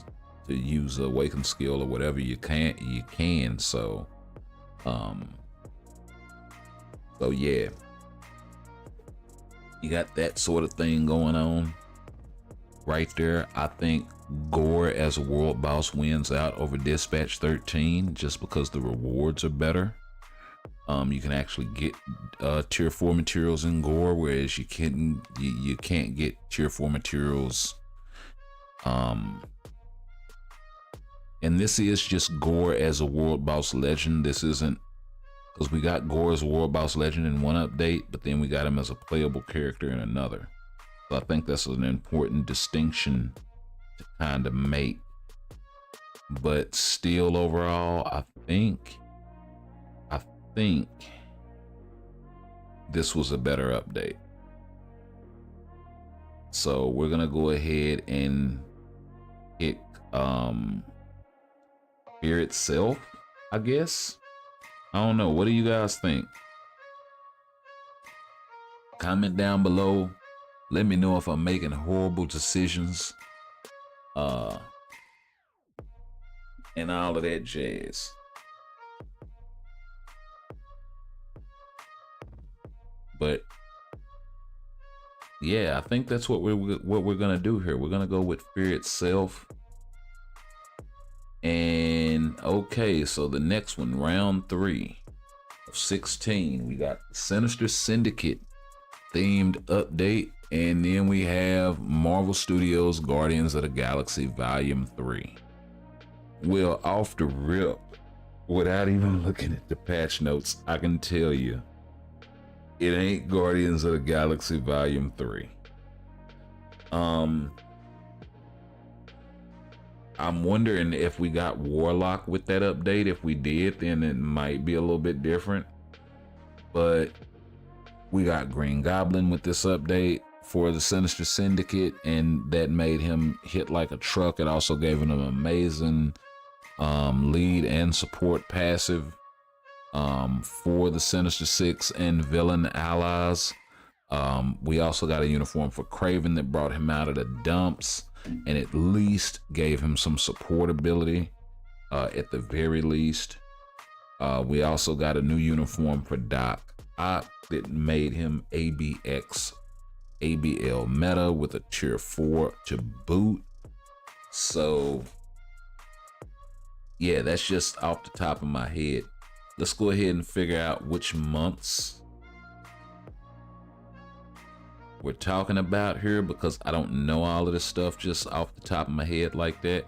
to use a Awaken skill or whatever, you can. So yeah, you got that sort of thing going on right there. I think Gore as a world boss wins out over Dispatch 13 just because the rewards are better. You can actually get tier 4 materials in Gore, whereas you can't get tier 4 materials. And this is just Gore as a world boss legend. This isn't, because we got Gore as a world boss legend in one update, but then we got him as a playable character in another. So I think that's an important distinction to kind of make. But still, overall, I think this was a better update. So we're gonna go ahead and hit Fear itself, I guess. I don't know. What do you guys think? Comment down below. Let me know if I'm making horrible decisions. And all of that jazz. But yeah, I think that's what we're gonna do here. We're gonna go with Fear itself. And okay, so the next one, round 3 of 16, we got Sinister Syndicate themed update, and then we have Marvel Studios Guardians of the Galaxy Volume 3. Well, off the rip, without even looking at the patch notes, I can tell you it ain't Guardians of the Galaxy Volume 3. I'm wondering if we got Warlock with that update. If we did, then it might be a little bit different. But we got Green Goblin with this update for the Sinister Syndicate, and that made him hit like a truck. It also gave him an amazing lead and support passive for the Sinister Six and villain allies. We also got a uniform for Kraven that brought him out of the dumps and at least gave him some support ability, at the very least. We also got a new uniform for Doc Ock that made him ABX, ABL meta with a tier 4 to boot. So yeah, that's just off the top of my head. Let's go ahead and figure out which months we're talking about here, because I don't know all of this stuff just off the top of my head like that.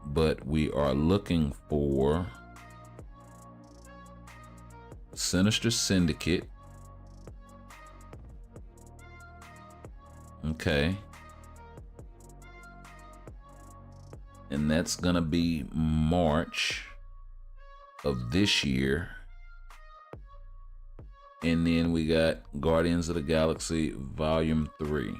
But we are looking for Sinister Syndicate. Okay. And that's gonna be March of this year. And then we got Guardians of the Galaxy Volume 3.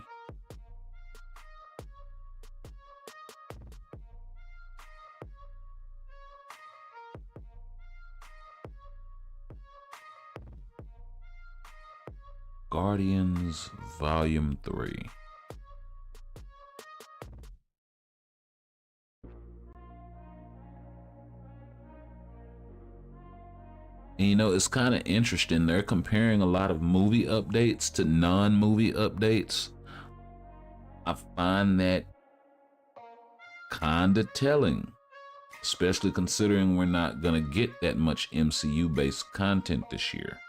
Guardians Volume 3. And you know, it's kind of interesting. They're comparing a lot of movie updates to non-movie updates. I find that kind of telling, especially considering we're not gonna get that much MCU-based content this year.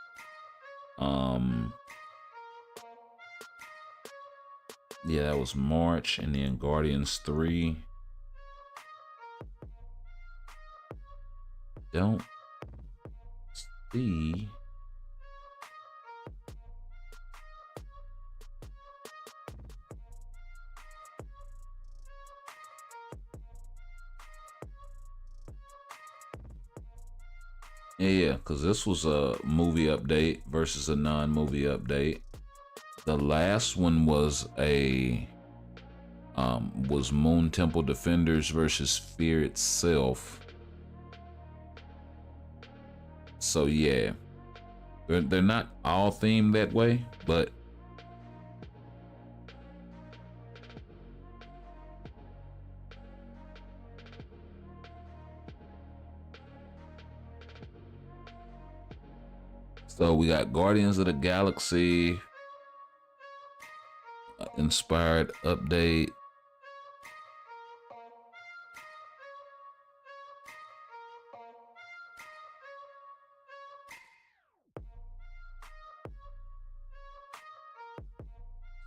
Yeah, that was March, and then Guardians 3. Don't see. Yeah, because this was a movie update versus a non-movie update. The last one was was Moon Temple Defenders versus Fear itself. So yeah, they're not all themed that way, but so we got Guardians of the Galaxy inspired update.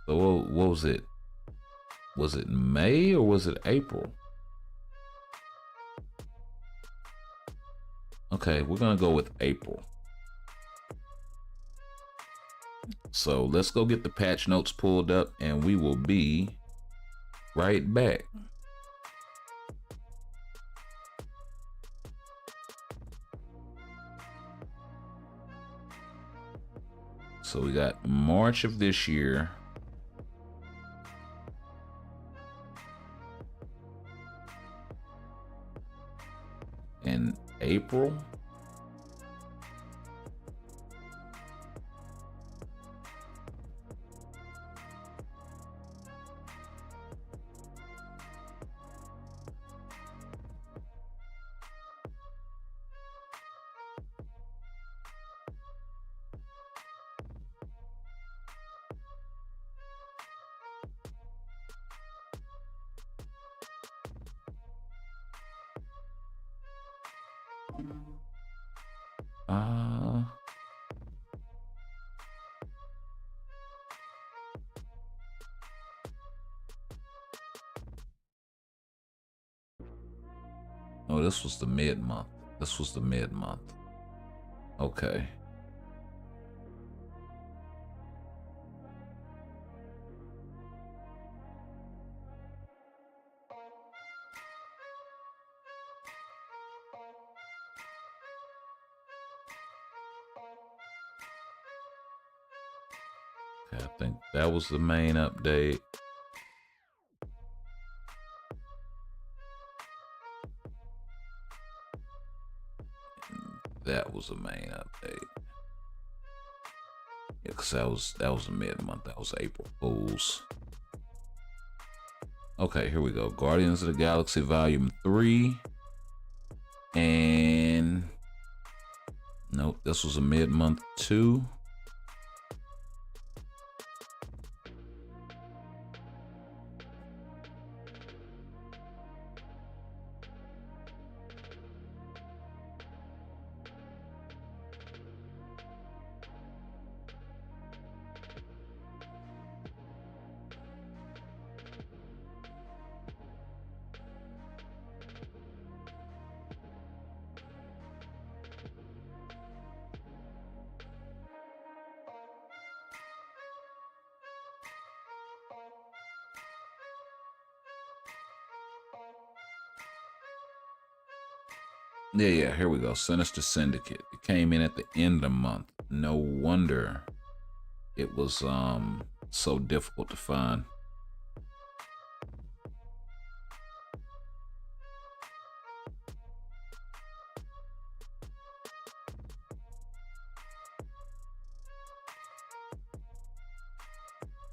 So what was it? Was it May or was it April? Okay, we're gonna go with April. So let's go get the patch notes pulled up and we will be right back. So we got March of this year. And April. Oh, this was the mid-month. This was the mid-month. Okay. I think that was the main update. That was the main update. Yeah, cause that was a mid-month. That was April Fools. Okay, here we go. Guardians of the Galaxy Volume 3. And nope, this was a mid-month too. Yeah, here we go. Sinister Syndicate. It came in at the end of the month. No wonder it was so difficult to find.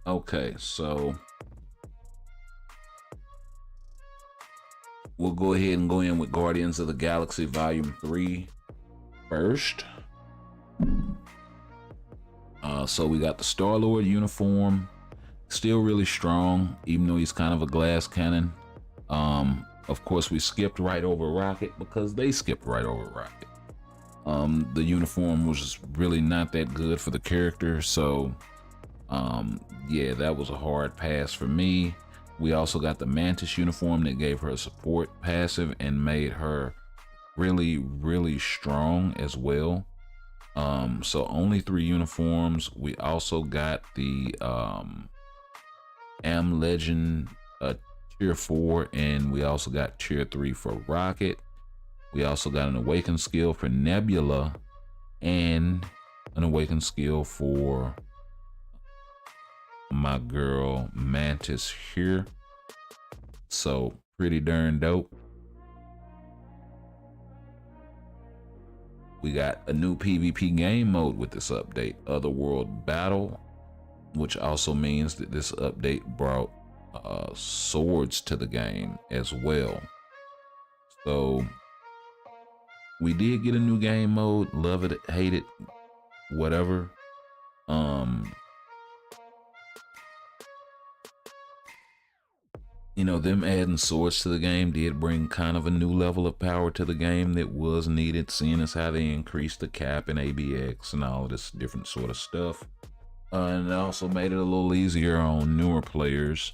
Okay, so we'll go ahead and go in with Guardians of the Galaxy Volume 3 first. So we got the Star-Lord uniform, still really strong, even though he's kind of a glass cannon. Of course, we skipped right over Rocket because they skipped right over Rocket. The uniform was just really not that good for the character, so yeah, that was a hard pass for me. We also got the Mantis uniform that gave her a support passive and made her really, really strong as well. So only 3 uniforms. We also got the Am Legend tier 4, and we also got tier 3 for Rocket. We also got an Awakened skill for Nebula and an Awakened skill for my girl Mantis here. So pretty darn dope. We got a new PvP game mode with this update, Otherworld Battle, which also means that this update brought swords to the game as well. So we did get a new game mode, love it, hate it, whatever. You know, them adding swords to the game did bring kind of a new level of power to the game that was needed, seeing as how they increased the cap and ABX and all of this different sort of stuff. And it also made it a little easier on newer players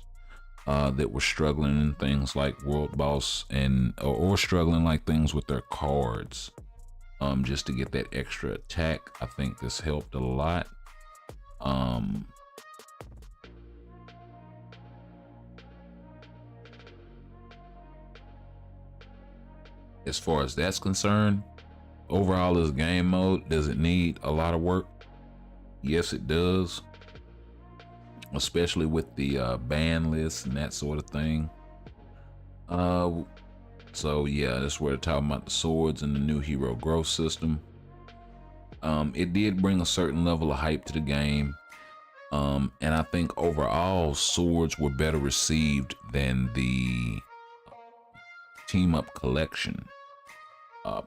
that were struggling in things like World Boss and or struggling like things with their cards. Just to get that extra attack. I think this helped a lot. As far as that's concerned, overall this game mode, does it need a lot of work? Yes, it does. Especially with the ban list and that sort of thing. So yeah, that's where they're talking about the swords and the new hero growth system. It did bring a certain level of hype to the game. And I think overall swords were better received than the team up collection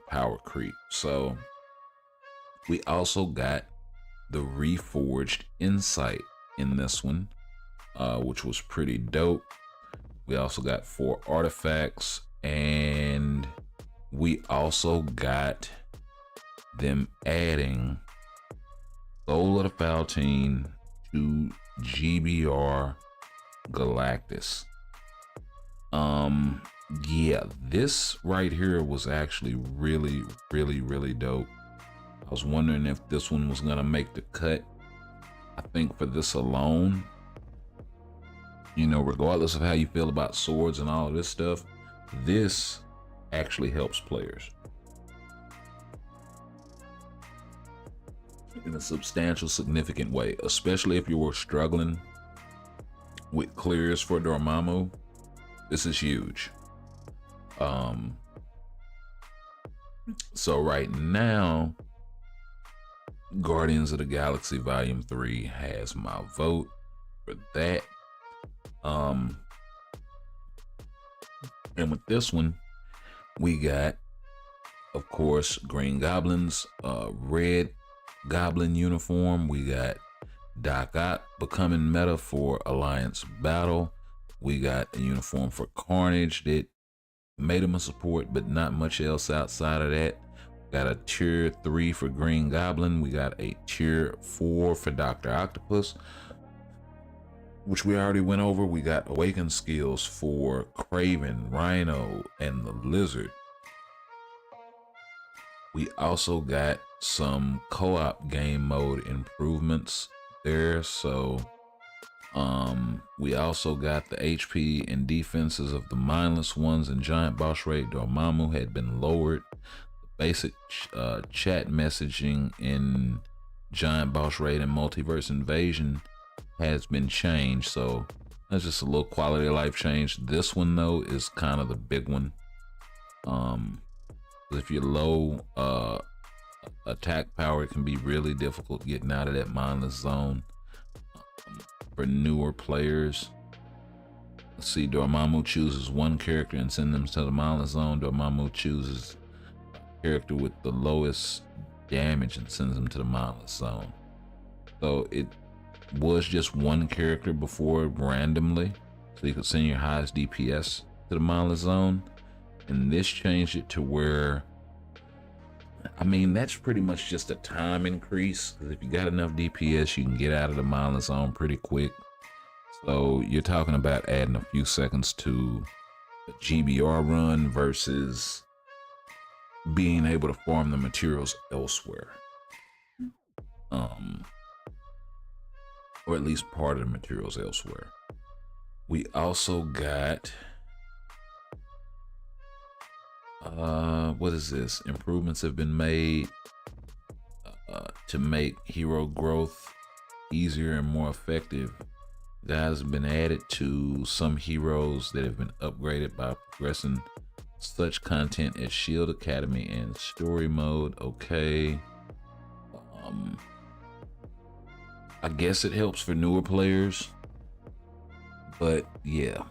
power creep. So we also got the reforged insight in this one, which was pretty dope. We also got 4 artifacts, and we also got them adding Soul of the Faltine to GBR Galactus. Yeah, this right here was actually really dope. I was wondering if this one was gonna make the cut. I think for this alone, you know, regardless of how you feel about swords and all of this stuff, this actually helps players in a substantial, significant way, especially if you were struggling with clears for Dormammu. This is huge. So right now, Guardians of the Galaxy Volume 3 has my vote for that. And with this one, we got, of course, Green Goblin's red Goblin uniform. We got Doc Ock becoming meta for Alliance Battle. We got a uniform for Carnage that made him a support, but not much else outside of that. Got a tier 3 for Green Goblin. We got a tier 4 for Dr. Octopus, which we already went over. We got awakened skills for Kraven, Rhino, and the Lizard. We also got some co-op game mode improvements there. So we also got the HP and defenses of the mindless ones and giant boss raid Dormammu had been lowered. The basic chat messaging in giant boss raid and multiverse invasion has been changed, so that's just a little quality of life change. This one though is kind of the big one. If you're low attack power, it can be really difficult getting out of that mindless zone. For newer players, let's see, Dormammu chooses one character and sends them to the mindless zone. Dormammu chooses a character with the lowest damage and sends them to the mindless zone. So it was just one character before randomly, so you could send your highest DPS to the mindless zone, and this changed it to where, I mean, that's pretty much just a time increase, because if you got enough DPS, you can get out of the mindless zone pretty quick. So you're talking about adding a few seconds to a GBR run versus being able to farm the materials elsewhere. Or at least part of the materials elsewhere. We also got what is this? Improvements have been made to make hero growth easier and more effective. Guys have been added to some heroes that have been upgraded by progressing such content as Shield Academy and Story Mode. Okay. I guess it helps for newer players, but yeah.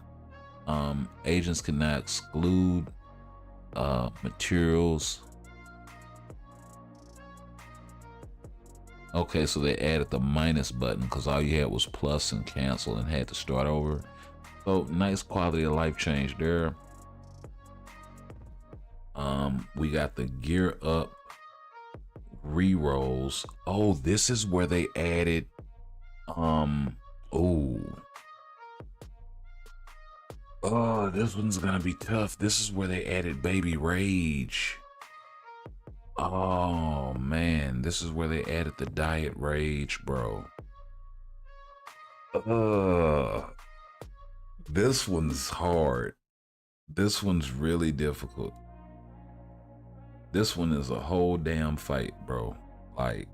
Agents can now exclude materials. Okay, so they added the minus button because all you had was plus and cancel and had to start over. So nice quality of life change there. We got the gear up rerolls. Oh, this is where they added oh, this one's gonna be tough. This is where they added Baby Rage. Oh man, this is where they added the Diet Rage, bro. This one's hard. This one's really difficult. This one is a whole damn fight, bro. Like,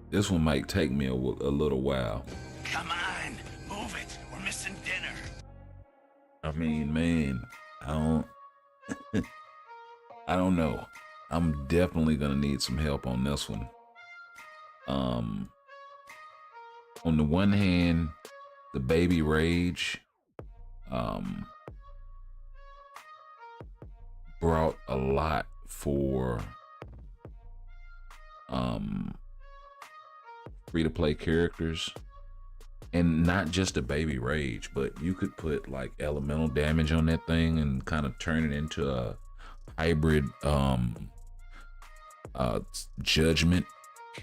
this one might take me a little while. Come on, move it. We're missing dinner. I mean, man, I don't know. I'm definitely gonna need some help on this one. On the one hand, the Baby Rage brought a lot for free-to-play characters, and not just a Baby Rage, but you could put like elemental damage on that thing and kind of turn it into a hybrid Judgment.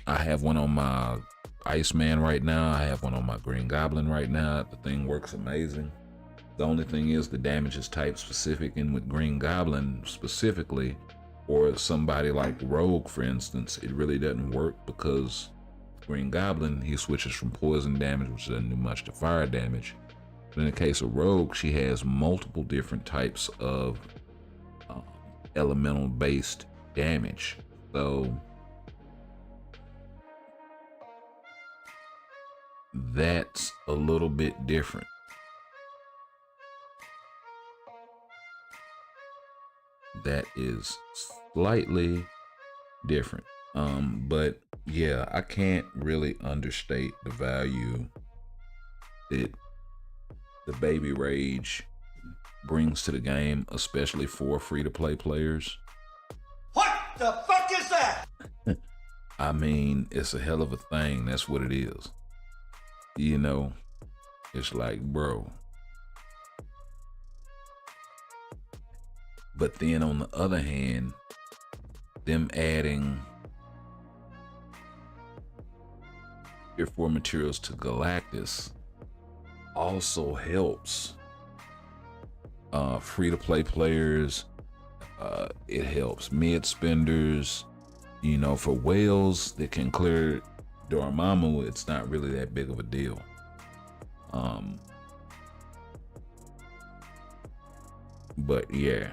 I have one on my Iceman right now. I have one on my Green Goblin right now. The thing works amazing. The only thing is the damage is type specific, and with Green Goblin specifically, or somebody like Rogue, for instance, it really doesn't work because Green Goblin, he switches from poison damage, which doesn't do much, to fire damage. But in the case of Rogue, she has multiple different types of elemental based damage. So that's a little bit different. That is slightly different. But yeah, I can't really understate the value that the Baby Rage brings to the game, especially for free-to-play players. What the fuck is that? I mean, it's a hell of a thing. That's what it is. You know, it's like, bro. But then on the other hand, them adding Tier 4 materials to Galactus also helps free-to-play players. It helps mid spenders. You know, for whales that can clear Dormammu, it's not really that big of a deal. But yeah.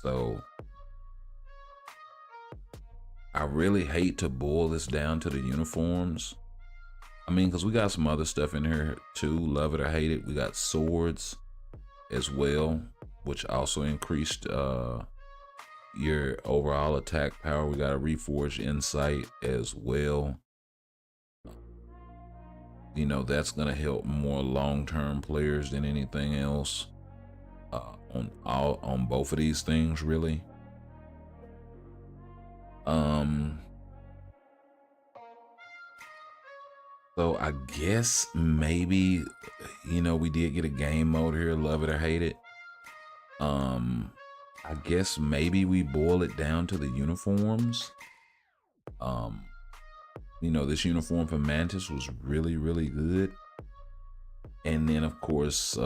So I really hate to boil this down to the uniforms. I mean, because we got some other stuff in here too, love it or hate it. We got swords as well, which also increased your overall attack power. We got a reforged insight as well. You know, that's gonna help more long-term players than anything else. On both of these things, really. So I guess maybe, you know, we did get a game mode here, love it or hate it. I guess maybe we boil it down to the uniforms. You know, this uniform for Mantis was really, really good. And then of course,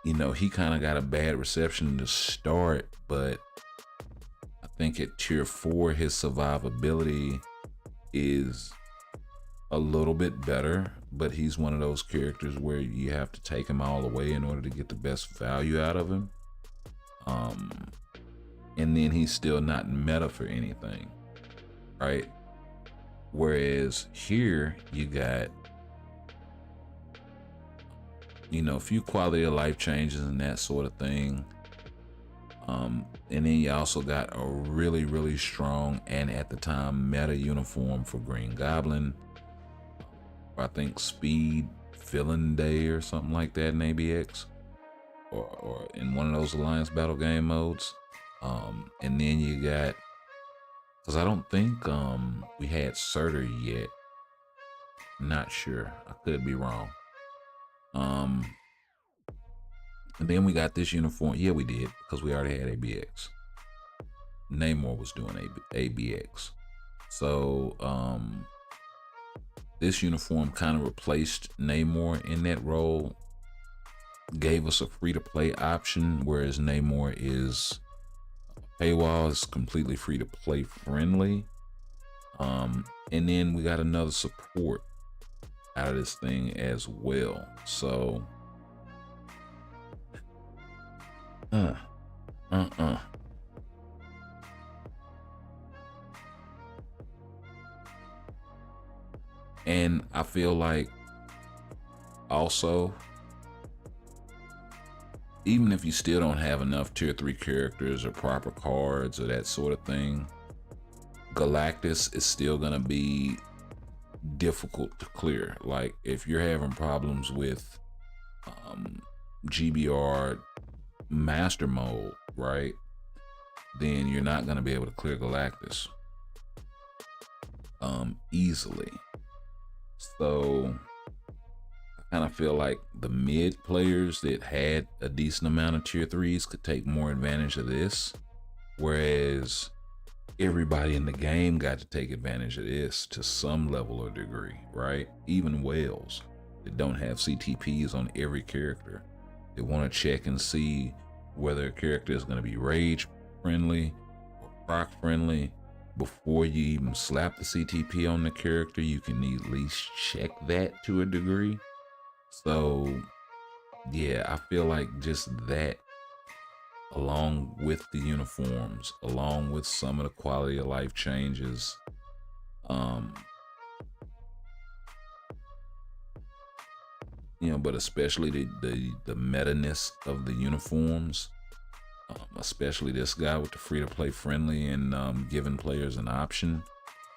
you know, he kind of got a bad reception to start, but I think at tier 4, his survivability is a little bit better, but he's one of those characters where you have to take him all the way in order to get the best value out of him. And then he's still not meta for anything, right? Whereas here you got, you know, a few quality of life changes and that sort of thing. And then you also got a really, really strong and at the time meta uniform for Green Goblin. I think Speed Villain Day or something like that in ABX, or in one of those Alliance Battle game modes. And then you got, because I don't think we had Surtur yet. Not sure. I could be wrong. And then we got this uniform. Yeah, we did, because we already had ABX. Namor was doing ABX. So this uniform kind of replaced Namor in that role, gave us a free-to-play option, whereas Namor is paywall, is completely free-to-play friendly. And then we got another support out of this thing as well. So and I feel like also, even if you still don't have enough tier 3 characters or proper cards or that sort of thing, Galactus is still gonna be difficult to clear. Like if you're having problems with GBR master mode, right, then you're not gonna be able to clear Galactus easily. So I kind of feel like the mid players that had a decent amount of tier 3s could take more advantage of this, whereas everybody in the game got to take advantage of this to some level or degree, right? Even whales that don't have CTPs on every character. They want to check and see whether a character is going to be rage friendly or proc friendly. Before you even slap the CTP on the character, you can at least check that to a degree. So yeah, I feel like just that, along with the uniforms, along with some of the quality of life changes, you know, but especially the meta-ness of the uniforms, especially this guy with the free-to-play friendly and giving players an option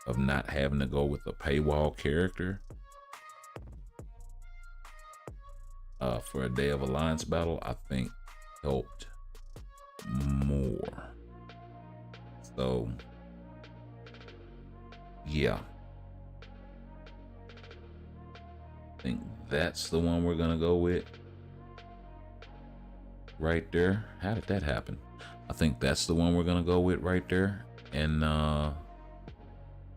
of not having to go with a paywall character for a Day of Alliance battle, I think helped more. So yeah, I think that's the one we're gonna go with right there. How did that happen? I think that's the one we're gonna go with right there. And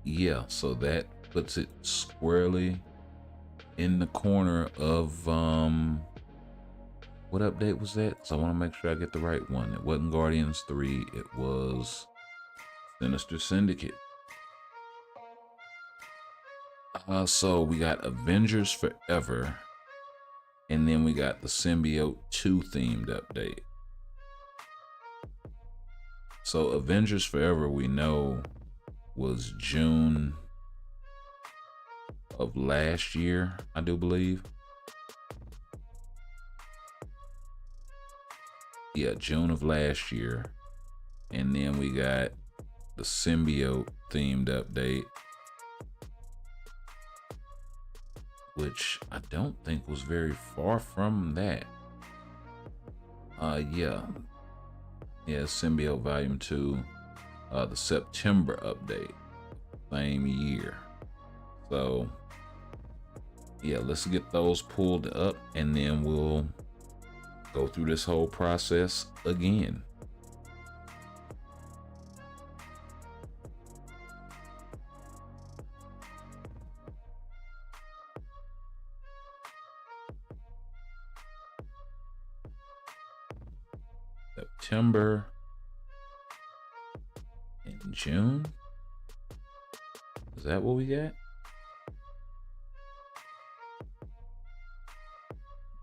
yeah, so that puts it squarely in the corner of what update was that? So I want to make sure I get the right one. It wasn't Guardians 3, it was Sinister Syndicate. So we got Avengers Forever, and then we got the Symbiote 2 themed update. So Avengers Forever, we know, was June of last year, I do believe. Yeah, June of last year. And then we got the Symbiote themed update, which I don't think was very far from that. Yeah, Symbiote Volume 2, the September update, same year. So yeah, let's get those pulled up and then we'll go through this whole process again. September and June. Is that what we got?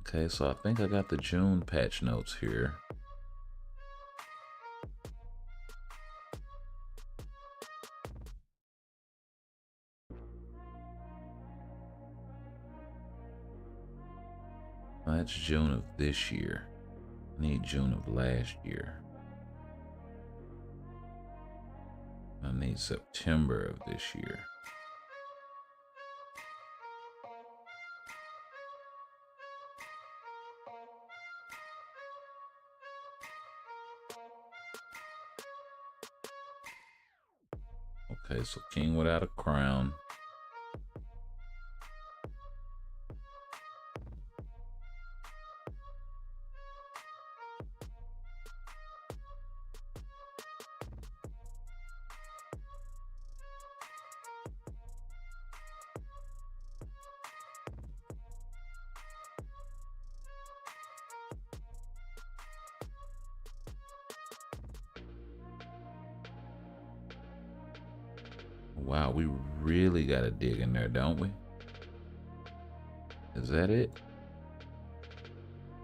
Okay, so I think I got the June patch notes here. That's June of this year. I need June of last year. I need September of this year. Okay, so King Without a Crown. Wow, we really got to dig in there, don't we? Is that it?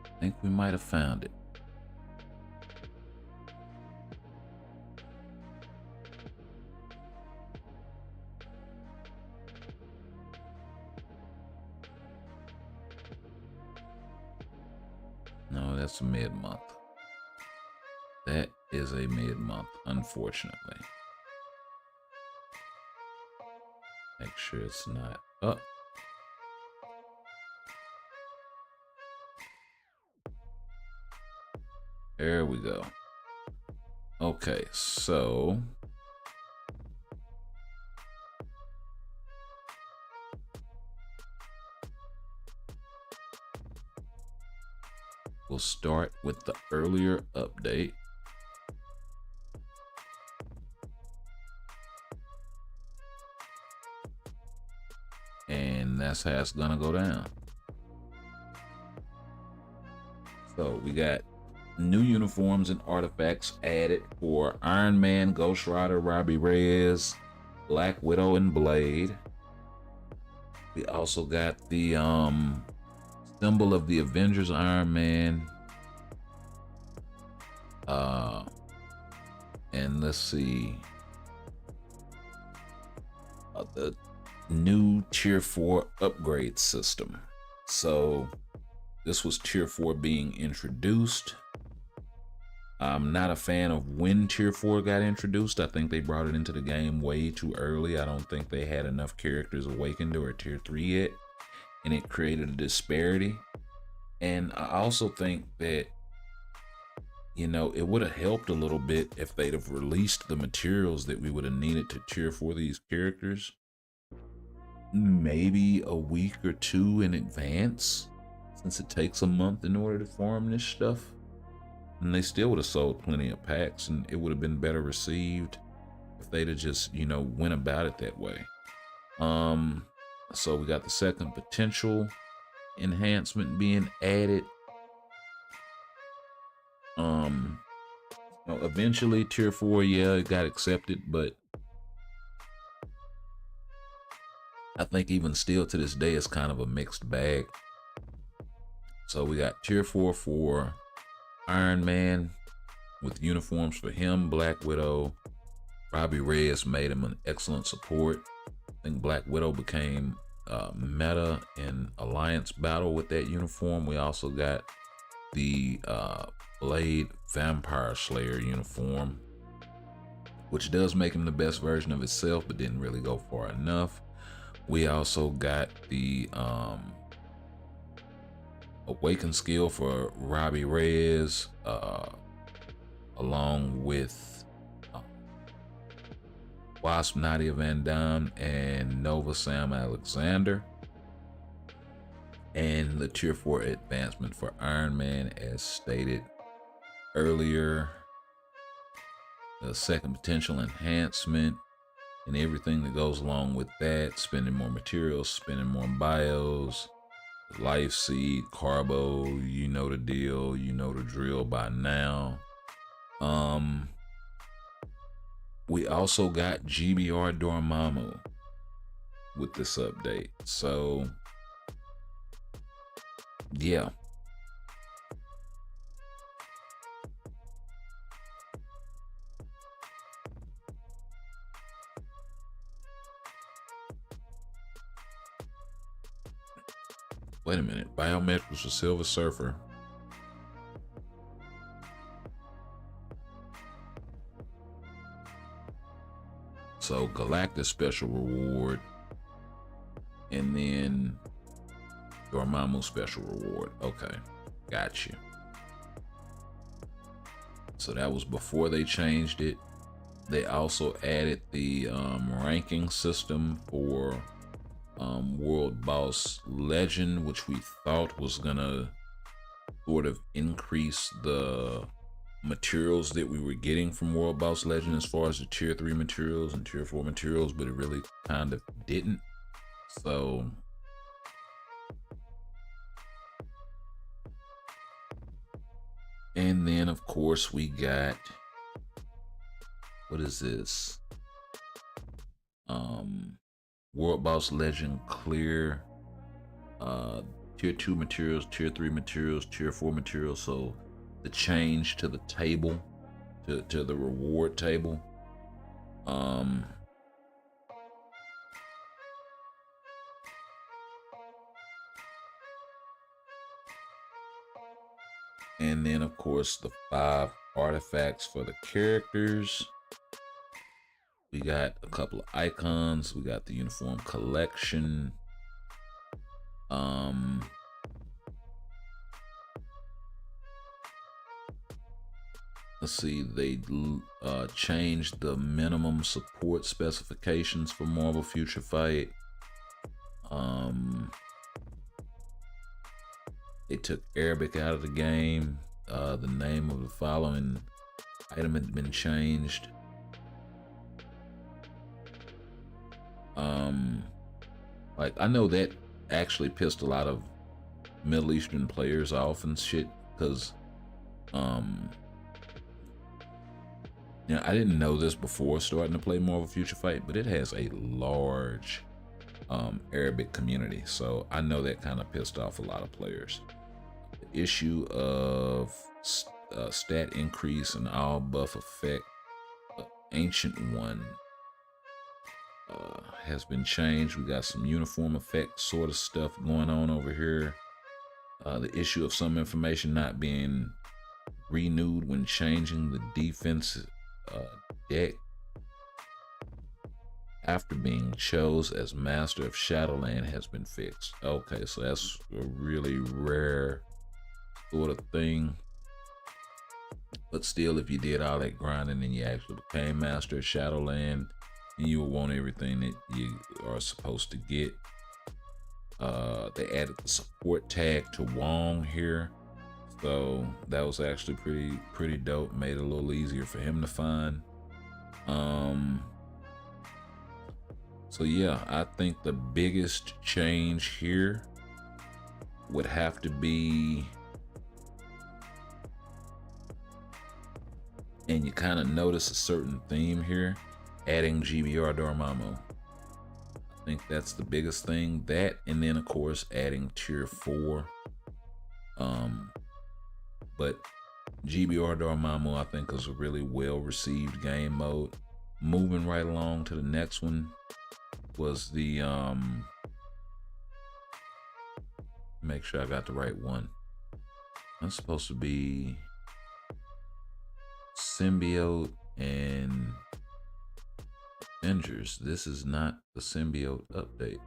I think we might have found it. No, that's a mid-month. That is a mid-month, unfortunately. Make sure it's not up. There we go. Okay, so We'll start with the earlier update. And that's how it's gonna go down. So we got new uniforms and artifacts added for Iron Man, Ghost Rider, Robbie Reyes, Black Widow, and Blade. We also got the symbol of the Avengers Iron Man. And let's see. The new Tier 4 upgrade system. So this was Tier 4 being introduced. I'm not a fan of when Tier 4 got introduced. I think they brought it into the game way too early. I don't think they had enough characters awakened or Tier 3 yet, and it created a disparity. And I also think that, you know, it would have helped a little bit if they'd have released the materials that we would have needed to Tier 4 these characters maybe a week or two in advance, since it takes a month in order to farm this stuff. And they still would have sold plenty of packs, and it would have been better received if they'd have just, you know, went about it that way. So we got the second potential enhancement being added. Eventually Tier 4, yeah, it got accepted, but I think even still to this day, it's kind of a mixed bag. So we got Tier 4 for Iron Man with uniforms for him, Black Widow. Robbie Reyes made him an excellent support. I think Black Widow became meta in Alliance battle with that uniform. We also got the Blade Vampire Slayer uniform, which does make him the best version of itself, but didn't really go far enough. We also got the Awaken skill for Robbie Reyes, along with Wasp Nadia Van Damme and Nova Sam Alexander. And the Tier 4 advancement for Iron Man, as stated earlier. The second potential enhancement and everything that goes along with that. Spending more materials, spending more bios, Life Seed, Carbo, you know the deal, you know the drill by now. We also got GBR Dormammu with this update. So yeah. Wait a minute, biometrics for Silver Surfer. So Galactus special reward, and then Dormammu special reward. Okay, got you. So that was before they changed it. They also added the ranking system for World Boss Legend, which we thought was gonna sort of increase the materials that we were getting from World Boss Legend as far as the Tier 3 materials and Tier 4 materials, but it really kind of didn't. So and then of course we got, what is this? World Boss Legend clear, Tier 2 materials, Tier 3 materials, Tier 4 materials. So the change to the table, to the reward table. And then of course the 5 artifacts for the characters. We got a couple of icons. We got the uniform collection. Let's see, they changed the minimum support specifications for Marvel Future Fight. They took Arabic out of the game. The name of the following item had been changed. Like, I know that actually pissed a lot of Middle Eastern players off and shit, because you know, I didn't know this before starting to play Marvel Future Fight, but it has a large Arabic community, so I know that kind of pissed off a lot of players. The issue of stat increase and all buff effect, ancient one, has been changed. We got some uniform effect sort of stuff going on over here. The issue of some information not being renewed when changing the defense deck after being chose as master of Shadowland has been fixed. Okay, so that's a really rare sort of thing. But still, if you did all that grinding and you actually became master of Shadowland, and you will want everything that you are supposed to get. They added the support tag to Wong here, so that was actually pretty dope. Made it a little easier for him to find. So yeah, I think the biggest change here would have to be, and you kind of notice a certain theme here, adding GBR Dormammu. I think that's the biggest thing. That, and then of course adding tier 4. But GBR Dormammu, I think, is a really well received game mode. Moving right along to the next one was the make sure I got the right one. That's supposed to be Symbiote and Avengers. This is not the Symbiote update.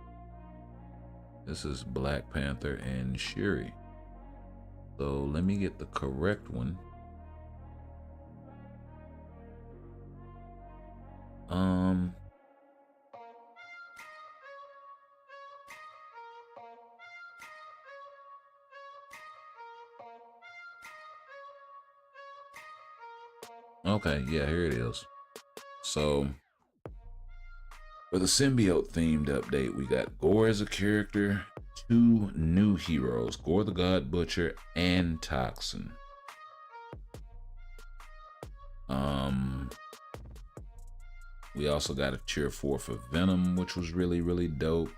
This is Black Panther and Shuri. So let me get the correct one. Okay, yeah, here it is. So for the symbiote themed update, we got Gore as a character, 2 new heroes, Gore the God Butcher and Toxin. We also got a tier 4 for Venom, which was really dope.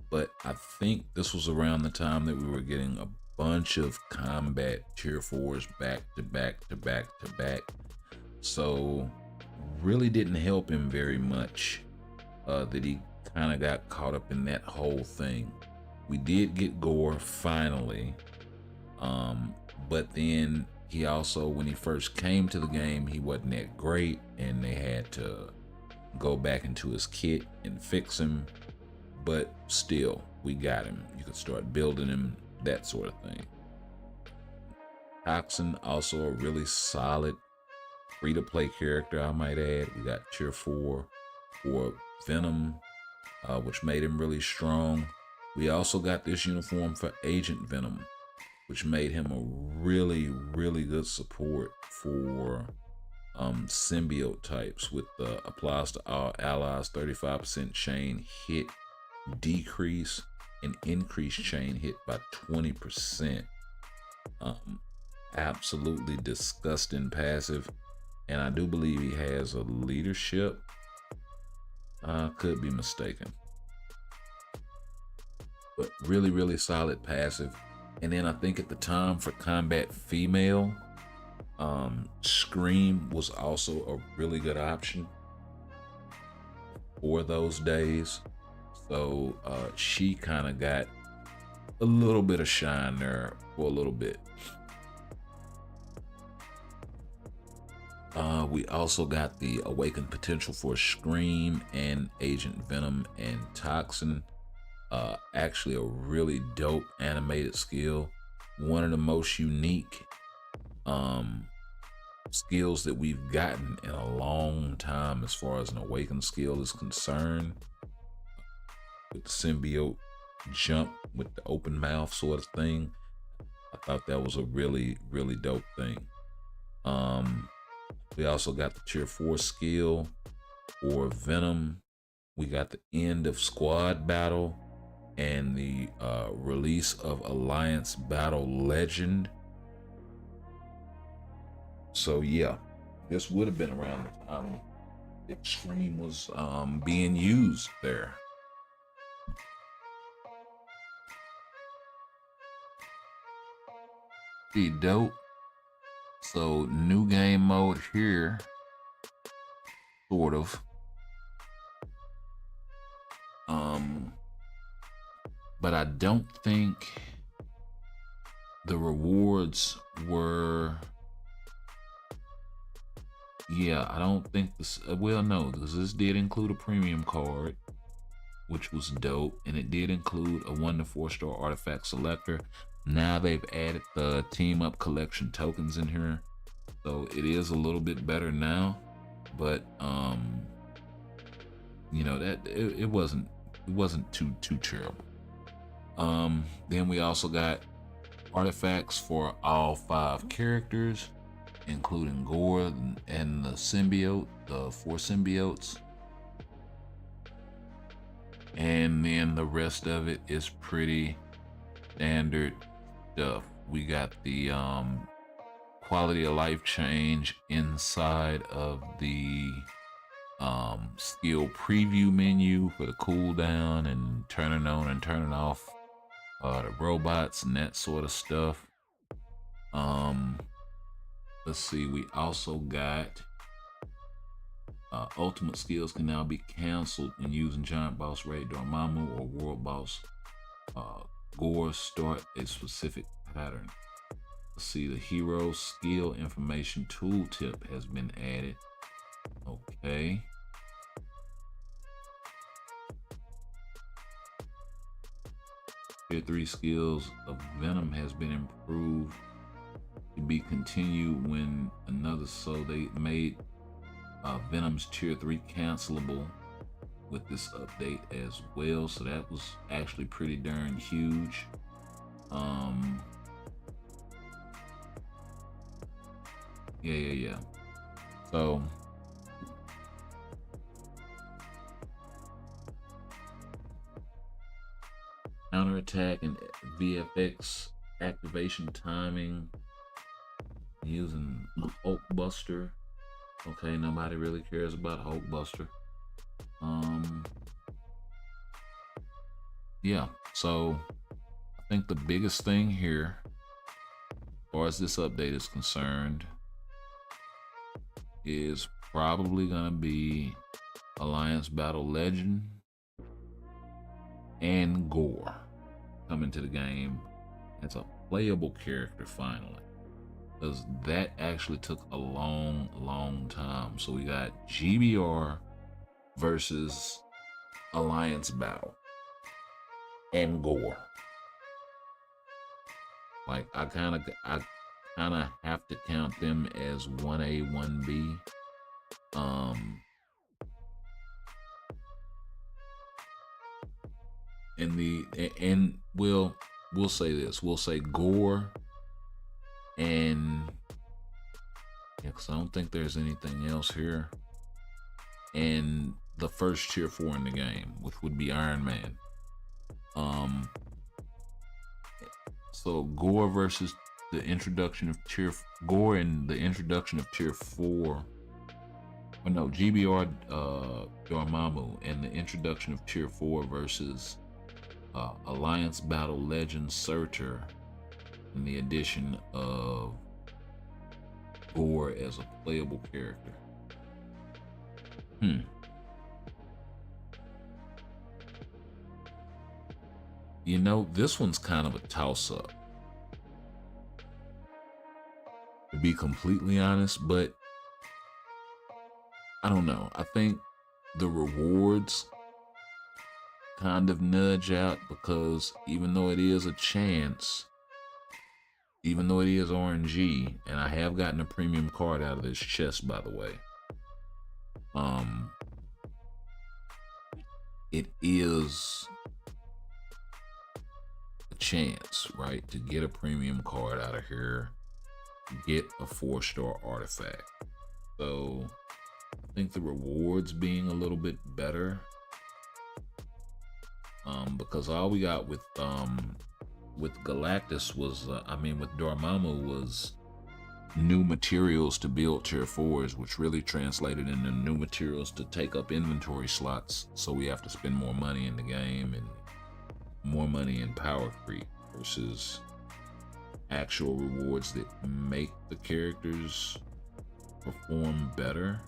But I think this was around the time that we were getting a bunch of combat tier 4s back to back. So really didn't help him very much that he kind of got caught up in that whole thing. We did get Gore finally, but then he also, when he first came to the game, he wasn't that great, and they had to go back into his kit and fix him. But still, we got him. You could start building him, that sort of thing. Toxin, also a really solid free-to-play character, I might add. We got tier 4 for Venom, which made him really strong. We also got this uniform for Agent Venom, which made him a really good support for symbiote types, with the applies to all allies, 35% chain hit decrease and increased chain hit by 20%. Absolutely disgusting passive, and I do believe he has a leadership. Could be mistaken, but really solid passive. And then I think at the time for combat female, Scream was also a really good option for those days. So she kind of got a little bit of shine there for a little bit. We also got the awakened potential for Scream and Agent Venom and Toxin. Actually a really dope animated skill. One of the most unique skills that we've gotten in a long time as far as an awakened skill is concerned. With the symbiote jump with the open mouth sort of thing. I thought that was a really, really dope thing. We also got the tier 4 skill for Venom. We got the end of squad battle and the release of Alliance Battle Legend. So yeah, this would have been around the time LiveStream was being used there. Pretty dope. So new game mode here, sort of. But I don't think the rewards were. Yeah, I don't think this. Well, no, because this did include a premium card, which was dope, and it did include a 1 to 4 star artifact selector. Now they've added the team up collection tokens in here, so it is a little bit better now. But you know, that it wasn't too terrible. Then we also got artifacts for all 5 characters, including Gore and the symbiote, the 4 symbiotes. And then the rest of it is pretty standard stuff. We got the quality of life change inside of the skill preview menu for the cooldown and turning on and turning off the robots and that sort of stuff. Let's see, we also got ultimate skills can now be canceled when using Giant Boss Raid Dormammu or World Boss Gore. Start a specific pattern. Let's see, the hero skill information tooltip has been added. Okay. Tier 3 skills of Venom has been improved to be continued when another, so they made Venom's tier 3 cancelable with this update as well, so that was actually pretty darn huge. Yeah. So counterattack and VFX activation timing using Hulk Buster. Okay, nobody really cares about Hulk Buster. Yeah, so I think the biggest thing here, as far as this update is concerned, is probably gonna be Alliance Battle Legend and Gore coming to the game as a playable character finally, because that actually took a long time. So we got GBR versus Alliance Battle and Gore. Like I kind of have to count them as 1A 1B. And we'll say this. We'll say Gore and yeah, because I don't think there's anything else here. And the first tier 4 in the game, which would be Iron Man. So Gore versus the introduction of Gore and the introduction of tier 4. Or no, GBR Dormammu and the introduction of tier 4 versus Alliance Battle Legend Surtur and the addition of Gore as a playable character. You know, this one's kind of a toss-up, to be completely honest, but I don't know. I think the rewards kind of nudge out, because even though it is a chance, even though it is RNG, and I have gotten a premium card out of this chest, by the way, it is chance, right, to get a premium card out of here, get a 4-star artifact. So I think the rewards being a little bit better, because all we got with Galactus was, with Dormammu was new materials to build tier 4s, which really translated into new materials to take up inventory slots. So we have to spend more money in the game and more money in power creep versus actual rewards that make the characters perform better.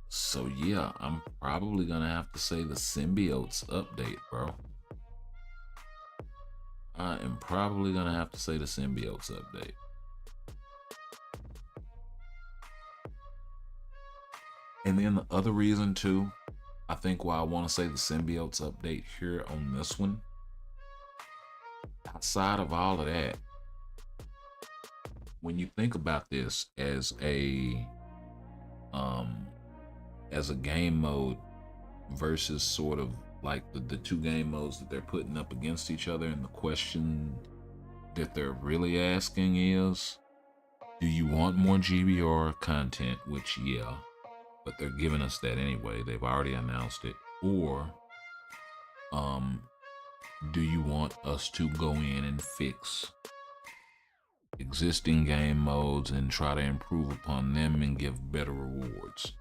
So yeah, I'm probably gonna have to say the symbiotes update, bro. I am probably gonna have to say the symbiotes update. And then the other reason too, I think why I want to say the symbiotes update here on this one, outside of all of that, when you think about this as a game mode versus sort of like the two game modes that they're putting up against each other, and the question that they're really asking is, do you want more GBR content? Which, yeah, but they're giving us that anyway. They've already announced it. Or do you want us to go in and fix existing game modes and try to improve upon them and give better rewards?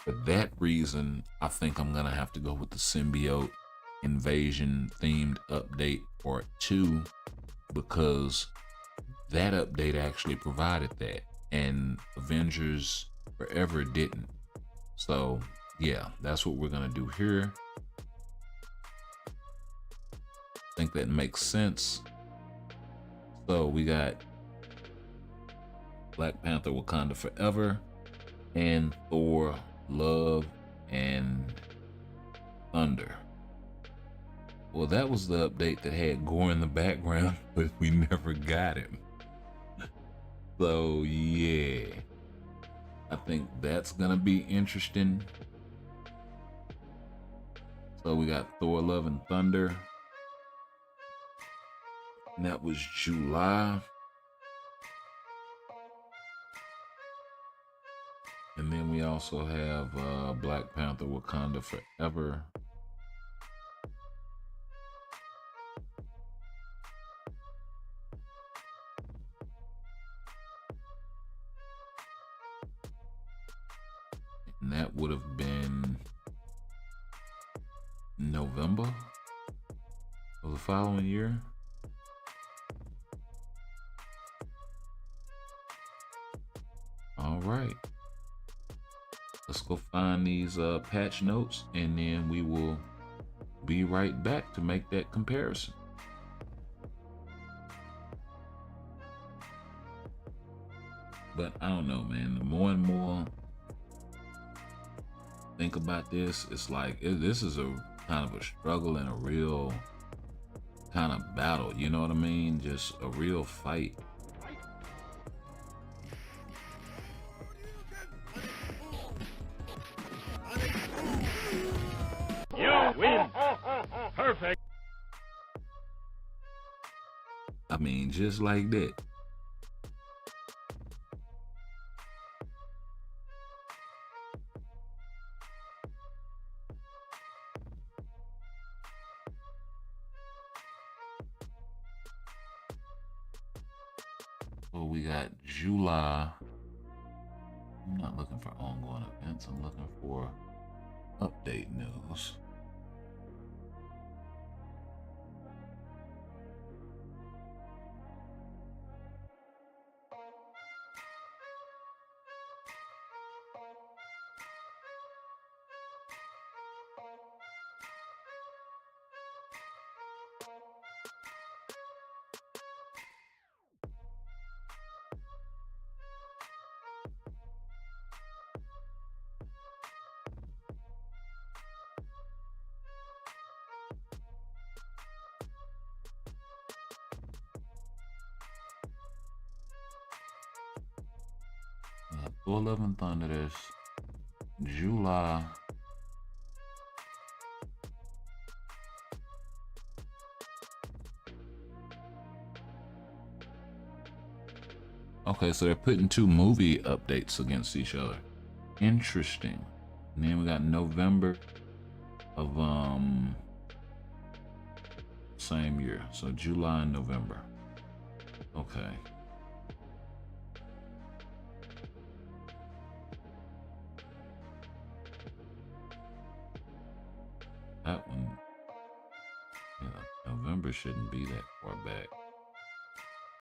For that reason, I think I'm gonna have to go with the symbiote invasion themed update part 2, because that update actually provided that and Avengers Forever didn't. So yeah, that's what we're gonna do here. I think that makes sense. So we got Black Panther Wakanda Forever and Thor Love and Thunder. Well, that was the update that had Gore in the background, but we never got him. So yeah, I think that's gonna be interesting. So we got Thor Love and Thunder, and that was July. And then we also have Black Panther Wakanda Forever. And that would have been November of the following year. All right. Let's go find these patch notes, and then we will be right back to make that comparison. But I don't know, man. The more and more think about this, it's like this is a kind of a struggle and a real kind of battle. You know what I mean? Just a real fight. You win. Perfect. I mean, just like that. So we got July. I'm not looking for ongoing events. I'm looking for update news. Thor Love and Thunder, there's July. Okay, so they're putting two movie updates against each other. Interesting. And then we got November of same year. So July and November. Okay. That one, yeah, November shouldn't be that far back.